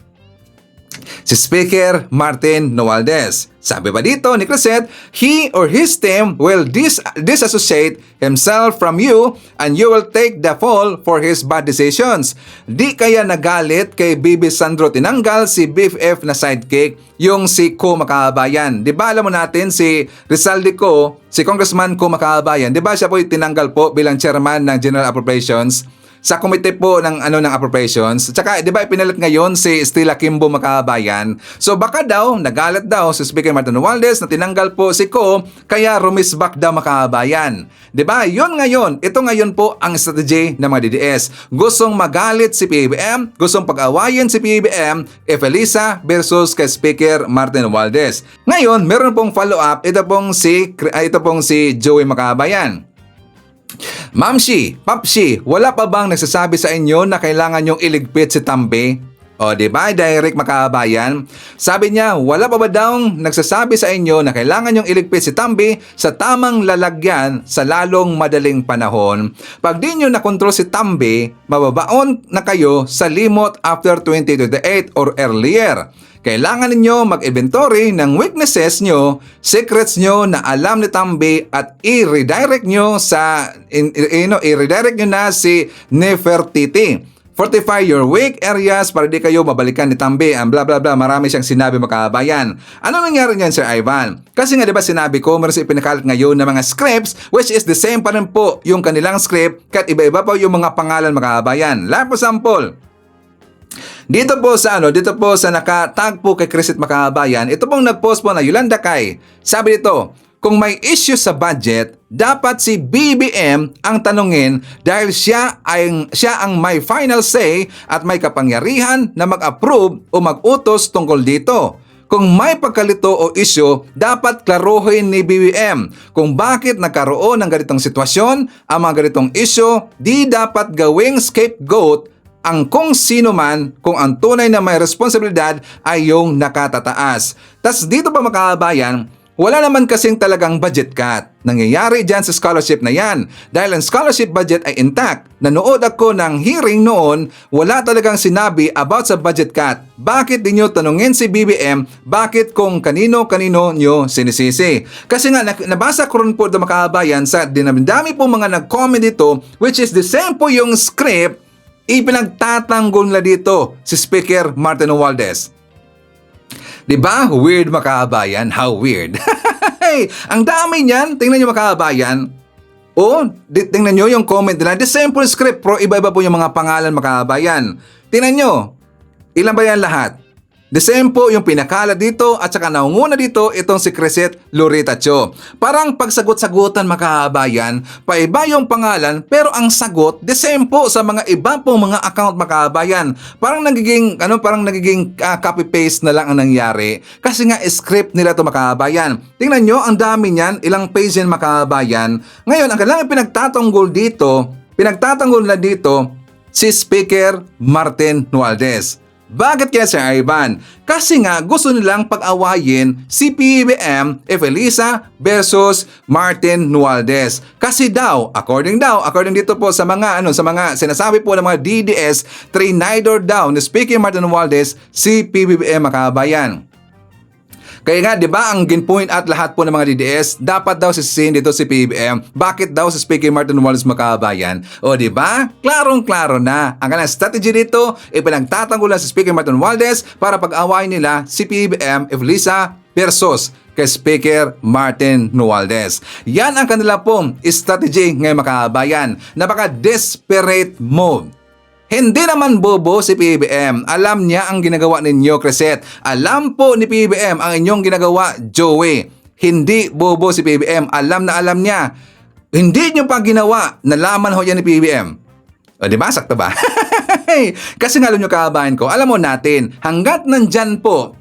S1: Si Speaker Martin Romualdez. Sabi pa dito ni Crescent, he or his team will disassociate himself from you and you will take the fall for his bad decisions. Di kaya nagalit kay Bibi Sandro tinanggal si BFF na sidekick, yung si Ko Makabayan. Di ba alam mo natin si Rizalde Ko, si Congressman Ko Makabayan, di ba siya po tinanggal po bilang chairman ng General Appropriations sa komite po ng ng appropriations. Tsaka 'di ba ipinalit ngayon si Stella Kimbo Makabayan. So baka daw nagalit daw si Speaker Martin Romualdez na tinanggal po si Ko kaya rumisbak daw Makabayan. 'Di ba? Ito ngayon po ang strategy ng mga DDS. Gustong magalit si PBBM, gustong pag-awayin si PBBM if Elisa versus kay Speaker Martin Romualdez. Ngayon, meron pong follow-up, ito pong si Joey Makabayan. Mamshi, Papshi, wala pa bang nagsasabi sa inyo na kailangan nyong iligpit si Tambe? O diba, Direct Makabayan? Sabi niya, wala pa ba daw nagsasabi sa inyo na kailangan nyong iligpit si Tambe sa tamang lalagyan sa lalong madaling panahon? Pag di nyo nakontrol si Tambe, mababaon na kayo sa limot after 2028 or earlier. Kailangan ninyo mag-inventory ng weaknesses nyo, secrets nyo na alam ni Tambe at i-redirect nyo na si Nefertiti. Fortify your weak areas para di kayo mabalikan ni Tambe. Ang bla bla bla, marami siyang sinabi Makabayan. Ano nangyari niyan, Sir Ivan? Kasi nga diba sinabi ko, meron siya pinakalat ngayon ng mga scripts which is the same pa rin po yung kanilang script kahit iba-iba pa yung mga pangalan Makabayan. Like for example, dito po sa nakatag po kay Crescent Makabayan, ito pong nag-post po na Yolanda Kay. Sabi dito, kung may issue sa budget, dapat si BBM ang tanungin dahil siya ang may final say at may kapangyarihan na mag-approve o mag-utos tungkol dito. Kung may pagkalito o issue, dapat klaruhin ni BBM kung bakit nagkaroon ng ganitong sitwasyon, ang mga ganitong issue, di dapat gawing scapegoat ang kung sino man kung ang tunay na may responsibilidad ay yung nakatataas. Tas dito pa Makabayan, wala naman kasing talagang budget cut. Nangyayari dyan sa scholarship na yan. Dahil ang scholarship budget ay intact. Nanood ako ng hearing noon, wala talagang sinabi about sa budget cut. Bakit di nyo tanungin si BBM, bakit kung kanino-kanino nyo sinisisi? Kasi nga, nabasa ko rin po Makabayan sa dinamdami po mga nag-comment dito, which is the same po yung script, ipinagtatanggol na dito si Speaker Martin Romualdez. Diba? Weird Makabayan. How weird. Ang dami niyan. Tingnan nyo Makabayan. Tingnan nyo yung comment nila. The same po script, pero iba-iba po yung mga pangalan Makabayan. Tingnan nyo. Ilan ba yan lahat? The same po yung pinakala dito at saka naunguna dito itong si Crescent Loritacho. Parang pagsagot-sagutan Makabayan, paiba yung pangalan pero ang sagot the same po sa mga iba pong mga account Makabayan. Parang nagiging copy-paste na lang ang nangyari kasi nga script nila to Makabayan. Tingnan nyo, ang dami niyan, ilang page yan Makabayan. Ngayon, ang kailangan pinagtatanggol na dito si Speaker Martin Romualdez. Bakit kaya Sir Ivan? Kasi nga gusto nilang pag-awayin si PBBM if Elisa versus Martin Romualdez. Kasi according dito po sa mga sinasabi po ng mga DDS, trinidor daw ni Speaker Martin Romualdez si PBBM Makabayan. Kaya nga, di ba, ang ginpoint at lahat po ng mga DDS, dapat daw sisihin dito si PBBM. Bakit daw si Speaker Martin Romualdez Makabayan? O di ba? Klarong-klaro na. Ang kanilang strategy dito, ipinagtatanggol na si Speaker Martin Romualdez para pag-awayin nila si PBBM Evelisa versus kay Speaker Martin Romualdez. Yan ang kanila pong strategy ngayon Makabayan. Napaka-desperate move. Hindi naman bobo si PBBM. Alam niya ang ginagawa ninyo, Crescent. Alam po ni PBBM ang inyong ginagawa, Joey. Hindi bobo si PBBM. Alam na alam niya. Hindi niyo pa ginawa. Nalaman ho yan ni PBBM. O diba? Sakto ba? Kasi nga alam niyo kabayan ko, alam mo natin, hanggang nandyan po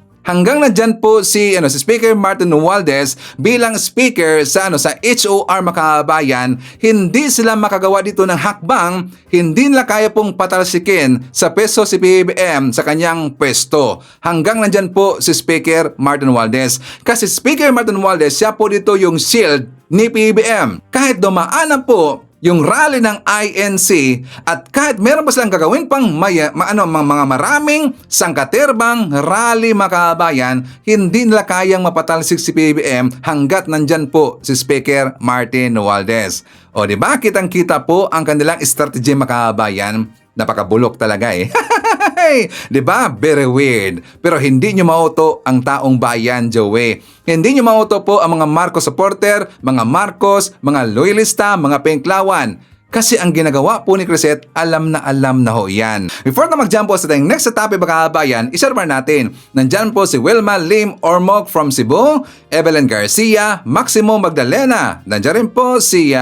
S1: si Speaker Martin Romualdez bilang speaker sa HOR Makabayan, hindi sila makagawa dito ng hakbang, hindi nila kaya pong patalsikin sa peso si PBBM sa kanyang pwesto. Hanggang nandyan po si Speaker Martin Romualdez. Kasi Speaker Martin Romualdez, siya po dito yung shield ni PBBM. Kahit dumaan na po yung rally ng INC at kahit meron pa silang gagawin pang mga maraming sangkaterbang rally mga kabayan, hindi nila kayang mapatalsik si PBBM hanggat nandyan po si Speaker Martin Romualdez. O di ba, kitang-kita po ang kanilang strategy mga kabayan. Napakabulok talaga eh. Di ba? Very weird. Pero hindi nyo mauto ang taong bayan, Joey. Hindi nyo mauto po ang mga Marcos supporter, mga Marcos, mga loyalista, mga penklawan. Kasi ang ginagawa po ni Crisette, alam na ho yan. Before na mag-jump po sa tayong next topic mga kabayan, ishare natin. Nandyan po si Wilma Lim Ormoc from Cebu, Evelyn Garcia, Maximo Magdalena. Nandyan rin po si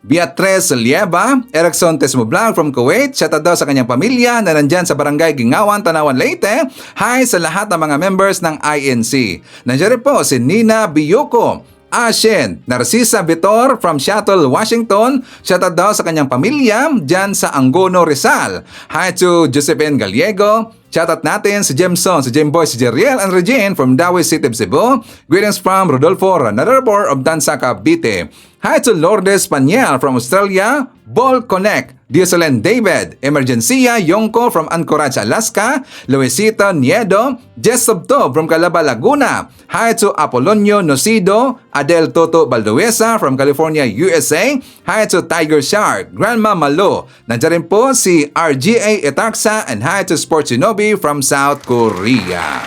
S1: Beatrice Lieva, Erickson Tesmublang from Kuwait. Shoutout daw sa kanyang pamilya na nandyan sa Barangay Gingawan, Tanawan, Leyte. Hi sa lahat ng mga members ng INC. Nandiyan rin po si Nina Biyuko, Ashen, Narcisa Vitor from Seattle, Washington. Shoutout daw sa kanyang pamilya dyan sa Angono, Rizal. Hi to Josephine Gallego. Shoutout natin si Jemson, si Jemboy, si Jeriel and Regine from Dawi City, Cebu. Greetings from Rodolfo Ranadarbor of Dansa, Cavite. Hi to Lourdes Paniel from Australia. Ball Connect, Diosolen David, Emergencia Yongko from Anchorage, Alaska. Luisito Niedo, Jess Subto from Calaba, Laguna. Hi to Apolonio Nocido, Adel Toto Balduesa from California, USA. Hi to Tiger Shark, Grandma Malo. Nandiyan rin po si RGA Etaxa and hi to Sports Shinobi from South Korea.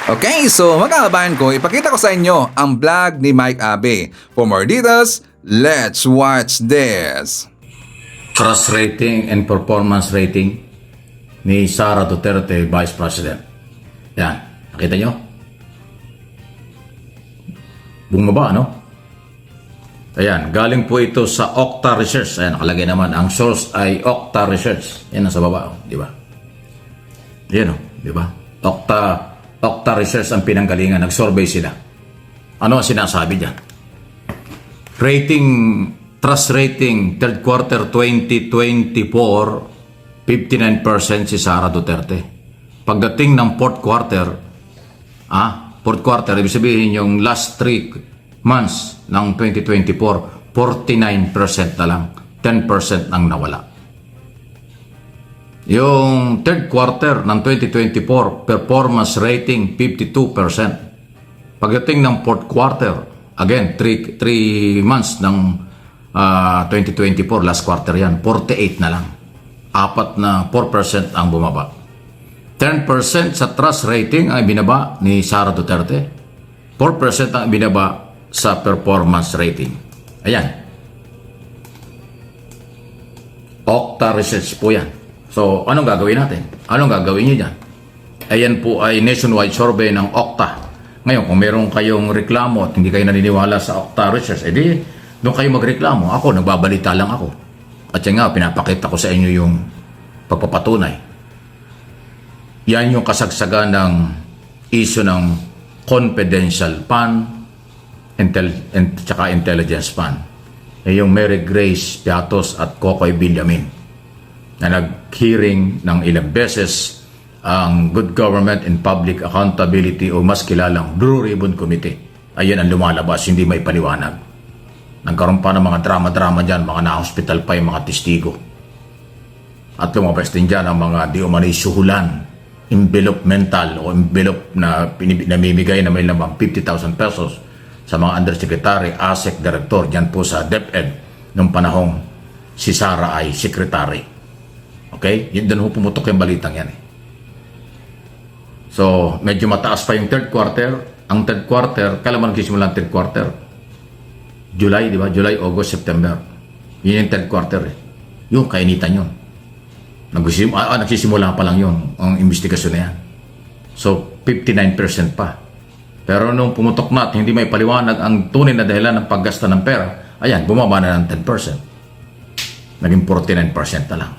S1: Okay, so mga kabayan ko, ipakita ko sa inyo ang vlog ni Mike Abe. For more details, let's watch this.
S11: Trust rating and performance rating ni Sara Duterte, Vice President. Yan, nakita nyo? Bumaba, no? Ayan, galing po ito sa Okta Research. Ayan, nakalagay naman, ang source ay Okta Research. Yan, nasa baba, di ba? Yan, di ba? Okta Research ang pinanggalingan, nag-survey sila. Ano ang sinasabi dyan? Trust rating, third quarter 2024, 59% si Sara Duterte. Pagdating ng fourth quarter, ibig sabihin yung last 3 months ng 2024, 49% na lang, 10% ang nawala. Yung third quarter ng 2024, performance rating 52%. Pagdating ng fourth quarter, again, 3 months ng 2024, last quarter yan, 48 na lang. 4% ang bumaba. 10% sa trust rating ang binaba ni Sara Duterte. 4% ang binaba sa performance rating. Ayan. Okta Research po yan. So, anong gagawin natin? Anong gagawin nyo dyan? Ayan po ay nationwide survey ng Okta. Ngayon, kung meron kayong reklamo at hindi kayo naniniwala sa Okta Research, edi doon kayo magreklamo. Ako, nagbabalita lang ako. At yan nga, pinapakita ko sa inyo yung pagpapatunay. Yan yung kasagsagan ng issue ng confidential fund and tsaka intelligence fund. Yung Mary Grace Piatos at Kokoy Villamin na nag-hearing ng ilang beses ang Good Government and Public Accountability o mas kilalang Blue Ribbon Committee. Ayan ang lumalabas, hindi may paliwanag. Nagkaroon pa ng mga drama-drama dyan, mga na-hospital pa yung mga testigo. At lumabas din dyan ang mga di umanay suhulan, envelope mental o envelope na namimigay na may lamang 50,000 pesos sa mga undersecretary, ASEC director, dyan po sa DepEd nung panahong si Sara ay secretary. Okay? Yun doon pumutok yung balitang yan. So, medyo mataas pa yung third quarter. Ang third quarter, kailan mo nagsisimula ang third quarter? July, di ba? July, August, September. Yun yung third quarter. Yung kainitan yun. Nagsisimula pa lang yun, ang investigasyon na yan. So, 59% pa. Pero nung pumutok na at hindi may paliwanag ang tunay na dahilan ng paggasta ng pera, ayan, bumaba na ng 10%. Naging 49% na lang.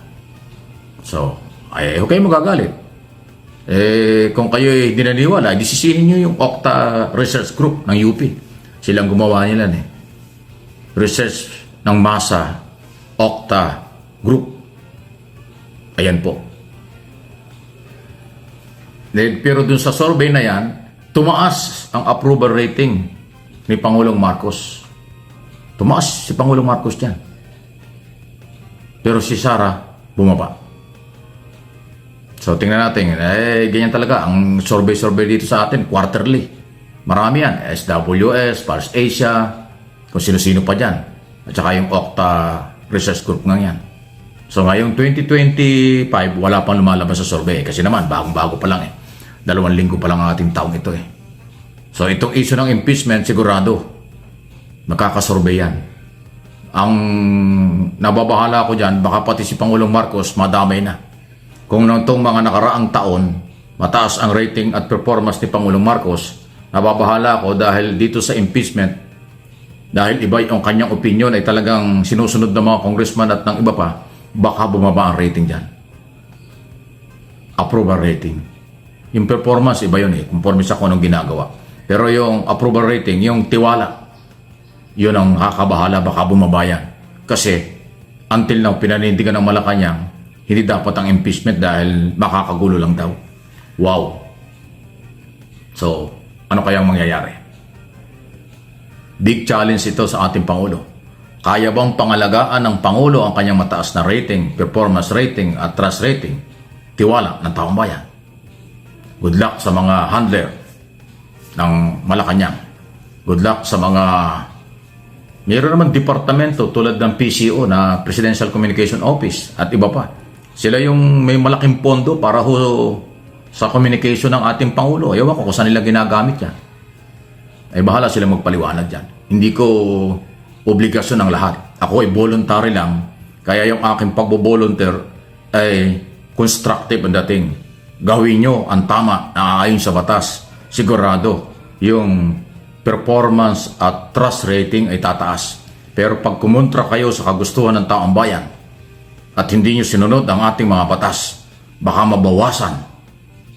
S11: So, huwag kayo magagalit. Kung kayo hindi naniwala, disisihin nyo yung Okta Research Group ng UP. Silang gumawa nila research ng masa, Okta Group. Ayan po. Pero dun sa survey na yan, tumaas ang approval rating ni Pangulong Marcos. Tumaas si Pangulong Marcos dyan. Pero si Sara, bumaba. So tingnan natin, ganyan talaga. Ang survey dito sa atin, quarterly. Marami yan. SWS, Pulse Asia, kung sino-sino pa dyan. At saka yung Okta Research Group nga yan. So ngayong 2025, wala pang lumalabas sa survey. Kasi naman, bagong-bago pa lang 2 linggo pa lang ang ating taong ito So itong issue ng impeachment, sigurado, makakasurvey yan. Ang nababahala ko dyan, baka pati si Pangulong Marcos madamay na. Kung nitong mga nakaraang taon, mataas ang rating at performance ni Pangulong Marcos, nababahala ko dahil dito sa impeachment, dahil iba yung kanyang opinion ay talagang sinusunod ng mga congressman at ng iba pa, baka bumaba ang rating dyan. Approval rating. Yung performance, iba yun conforme sa kung anong ginagawa. Pero yung approval rating, yung tiwala, yun ang kakabahala, baka bumaba yan. Kasi, until now, pinanindigan ng Malacanang, hindi dapat ang impeachment dahil makakagulo lang daw. Wow. So, ano kayang mangyayari? Big challenge ito sa ating Pangulo. Kaya bang pangalagaan ng Pangulo ang kanyang mataas na rating, performance rating at trust rating, tiwala ng taong bayan? Good luck sa mga handler ng Malacanang. Good luck sa mga mayroon naman departamento tulad ng PCO na Presidential Communication Office at iba pa. Sila yung may malaking pondo para sa communication ng ating Pangulo. Ewan ko kung saan nila ginagamit yan. Ay bahala sila magpaliwanag dyan. Hindi ko obligasyon ng lahat. Ako ay voluntary lang. Kaya yung aking pagbo-volunteer ay constructive ang dating. Gawin nyo ang tama na ayon sa batas. Sigurado yung performance at trust rating ay tataas. Pero pag kumontra kayo sa kagustuhan ng taong bayan at hindi nyo sinunod ang ating mga batas, baka mabawasan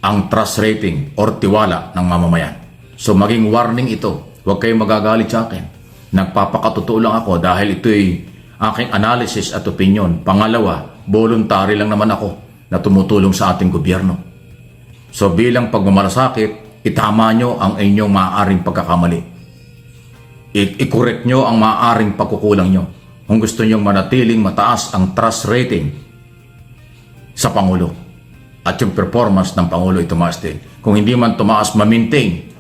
S11: ang trust rating or tiwala ng mamamayan. So maging warning ito. Huwag kayong magagalit sa akin. Nagpapakatotoo lang ako dahil ito'y aking analysis at opinion. Pangalawa, voluntary lang naman ako na tumutulong sa ating gobyerno. So bilang pagmamalasakit, itama nyo ang inyong maaaring pagkakamali. I-correct nyo ang maaaring pagkukulang nyo. Kung gusto nyong manatiling mataas ang trust rating sa Pangulo at yung performance ng Pangulo ay tumaas din. Kung hindi man tumaas, ma-maintain.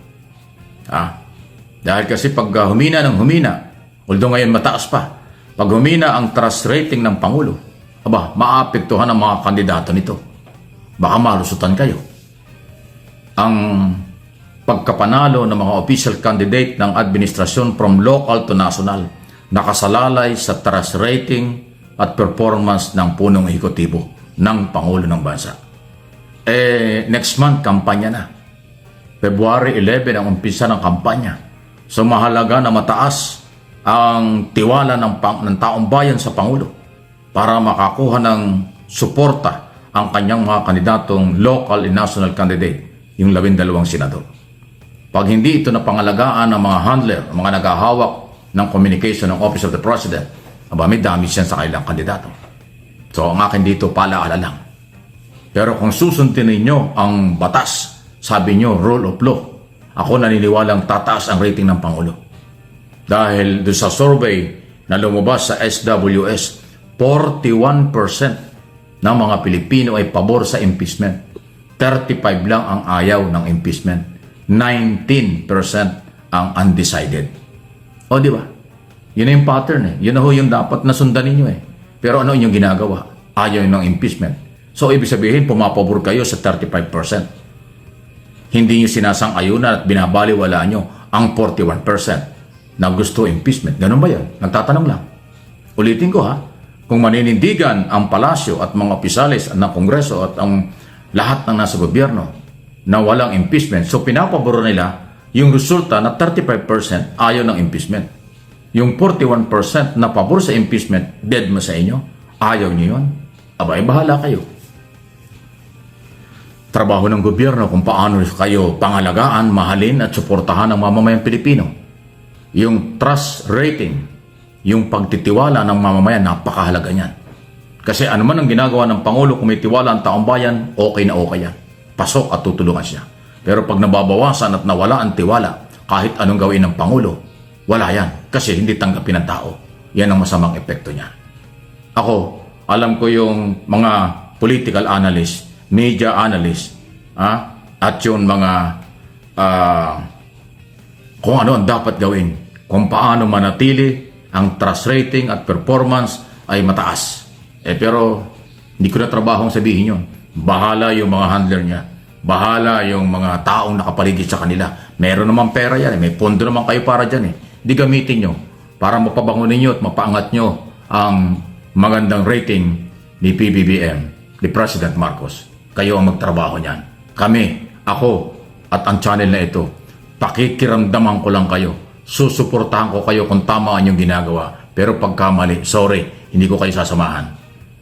S11: Dahil kasi pag humina ng humina, although ngayon mataas pa, pag humina ang trust rating ng Pangulo, maapektuhan ang mga kandidato nito. Baka malusutan kayo. Ang pagkapanalo ng mga official candidate ng administrasyon from local to national, nakasalalay sa trust rating at performance ng punong ehekutibo ng Pangulo ng Bansa. Next month, kampanya na. February 11 ang umpisa ng kampanya. So mahalaga na mataas ang tiwala ng taong bayan sa Pangulo para makakuha ng suporta ang kanyang mga kandidatong local and national candidate, yung 12 senador. Pag hindi ito napangalagaan ng mga handler, mga naghahawak ng communication ng Office of the President, may damage yan sa kailang kandidato. So ang akin dito, paalaala lang. Pero kung susundin ninyo ang batas, sabi nyo, rule of law, ako naniniwalang tataas ang rating ng Pangulo. Dahil doon sa survey na lumabas sa SWS, 41% ng mga Pilipino ay pabor sa impeachment. 35 lang ang ayaw ng impeachment. 19% ang undecided. O di ba? Yun yung pattern Yun na yung dapat nasundan ninyo Pero ano inyong ginagawa? Ayaw ng impeachment. So ibig sabihin, pumapabor kayo sa 35%. Hindi nyo sinasang-ayunan at binabaliwala nyo ang 41% na gusto impeachment. Ganun ba yan? Nagtatanong lang. Ulitin ko kung maninindigan ang palasyo at mga opisalis ng Kongreso at ang lahat ng nasa gobyerno na walang impeachment, so pinapaboro nila yung resulta na 35% ayaw ng impeachment. Yung 41% na pabor sa impeachment, dead mo sa inyo, ayaw nyo yun. Bahala kayo. Trabaho ng gobyerno kung paano kayo pangalagaan, mahalin at suportahan ng mamamayang Pilipino. Yung trust rating, yung pagtitiwala ng mamamayan, napakahalaga niyan. Kasi ano man ang ginagawa ng Pangulo, kung may tiwala ang taong bayan, okay na okay yan. Pasok at tutulungan siya. Pero pag nababawasan at nawala ang tiwala, kahit anong gawin ng Pangulo, wala yan. Kasi hindi tanggapin ng tao. Yan ang masamang epekto niya. Ako, alam ko yung mga political analyst, media analyst, at yung mga kung ano ang dapat gawin, kung paano manatili ang trust rating at performance ay mataas. Pero hindi ko na trabahong sabihin yun. Bahala yung mga handler niya. Bahala yung mga taong nakapaligid sa kanila. Meron naman pera yan. May pondo naman kayo para dyan. Hindi gamitin nyo para mapabangunin nyo at mapaangat nyo ang magandang rating ni PBBM, ni President Marcos. Kayo ang magtrabaho niyan. Kami, ako, at ang channel na ito, pakikiramdaman ko lang kayo. Susuportahan ko kayo kung tama ang inyong ginagawa. Pero pagkamali, sorry, hindi ko kayo sasamahan.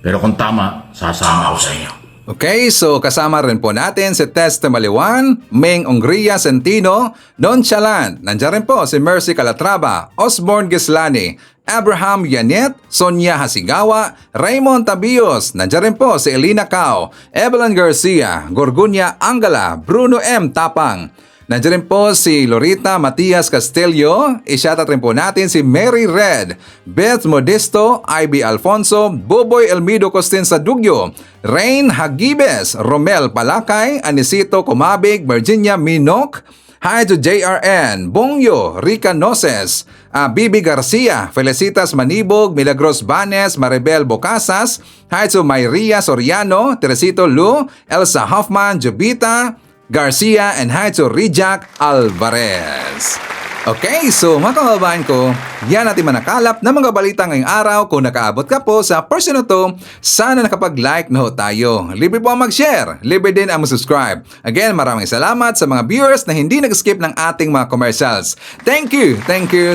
S11: Pero kung tama, sasama ako sa inyo.
S1: Okay, so kasama rin po natin si Teste Maliwan, Ming Ongria Centino, Don Chalan, nandiyan rin po si Mercy Calatrava, Osborne Gislani, Abraham Yanet, Sonia Hasigawa, Raymond Tabios, nandiyan rin po si Elina Cao, Evelyn Garcia, Gorgunya Angala, Bruno M. Tapang, nandiyan rin po si Lorita Matias Castillo, isyatat rin po natin si Mary Red, Beth Modesto, Ivy Alfonso, Boboy Elmido Costin Sadugyo, Rain Hagibes, Romel Palakay, Anisito Kumabig, Virginia Minok, hi to JRN, Bongyo, Rica Noses, Bibi Garcia, Felicitas Manibog, Milagros Banes, Maribel Bocasas, hi to Mayria Soriano, Teresito Lu, Elsa Hoffman, Jubita Garcia, and hi to Rijak Alvarez. Okay, so mga kababayan ko, yan natin manakalap na mga balita ngayong araw. Kung nakaabot ka po sa person na to, sana nakapag-like na ho tayo. Libre po ang mag-share, libre din ang mag-subscribe. Again, maraming salamat sa mga viewers na hindi nag-skip ng ating mga commercials. Thank you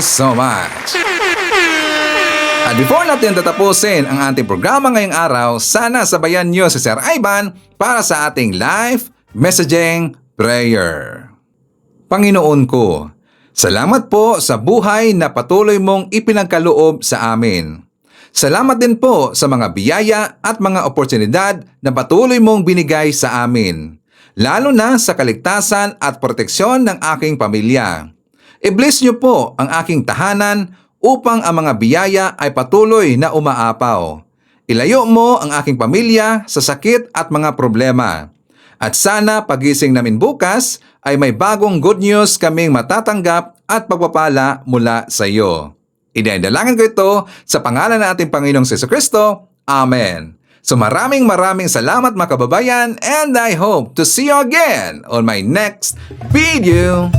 S1: so much. At before natin tatapusin ang ating programa ngayong araw, sana sabayan nyo si Sir Ivan para sa ating live messaging prayer. Panginoon ko, salamat po sa buhay na patuloy mong ipinagkaloob sa amin. Salamat din po sa mga biyaya at mga oportunidad na patuloy mong binigay sa amin, lalo na sa kaligtasan at proteksyon ng aking pamilya. I-bless niyo po ang aking tahanan upang ang mga biyaya ay patuloy na umaapaw. Ilayo mo ang aking pamilya sa sakit at mga problema. At sana pagising namin bukas ay may bagong good news kaming matatanggap at pagpapala mula sa iyo. Idinadalangin ko ito sa pangalan ng ating Panginoong Jesucristo. Amen. So maraming salamat mga kababayan, and I hope to see you again on my next video.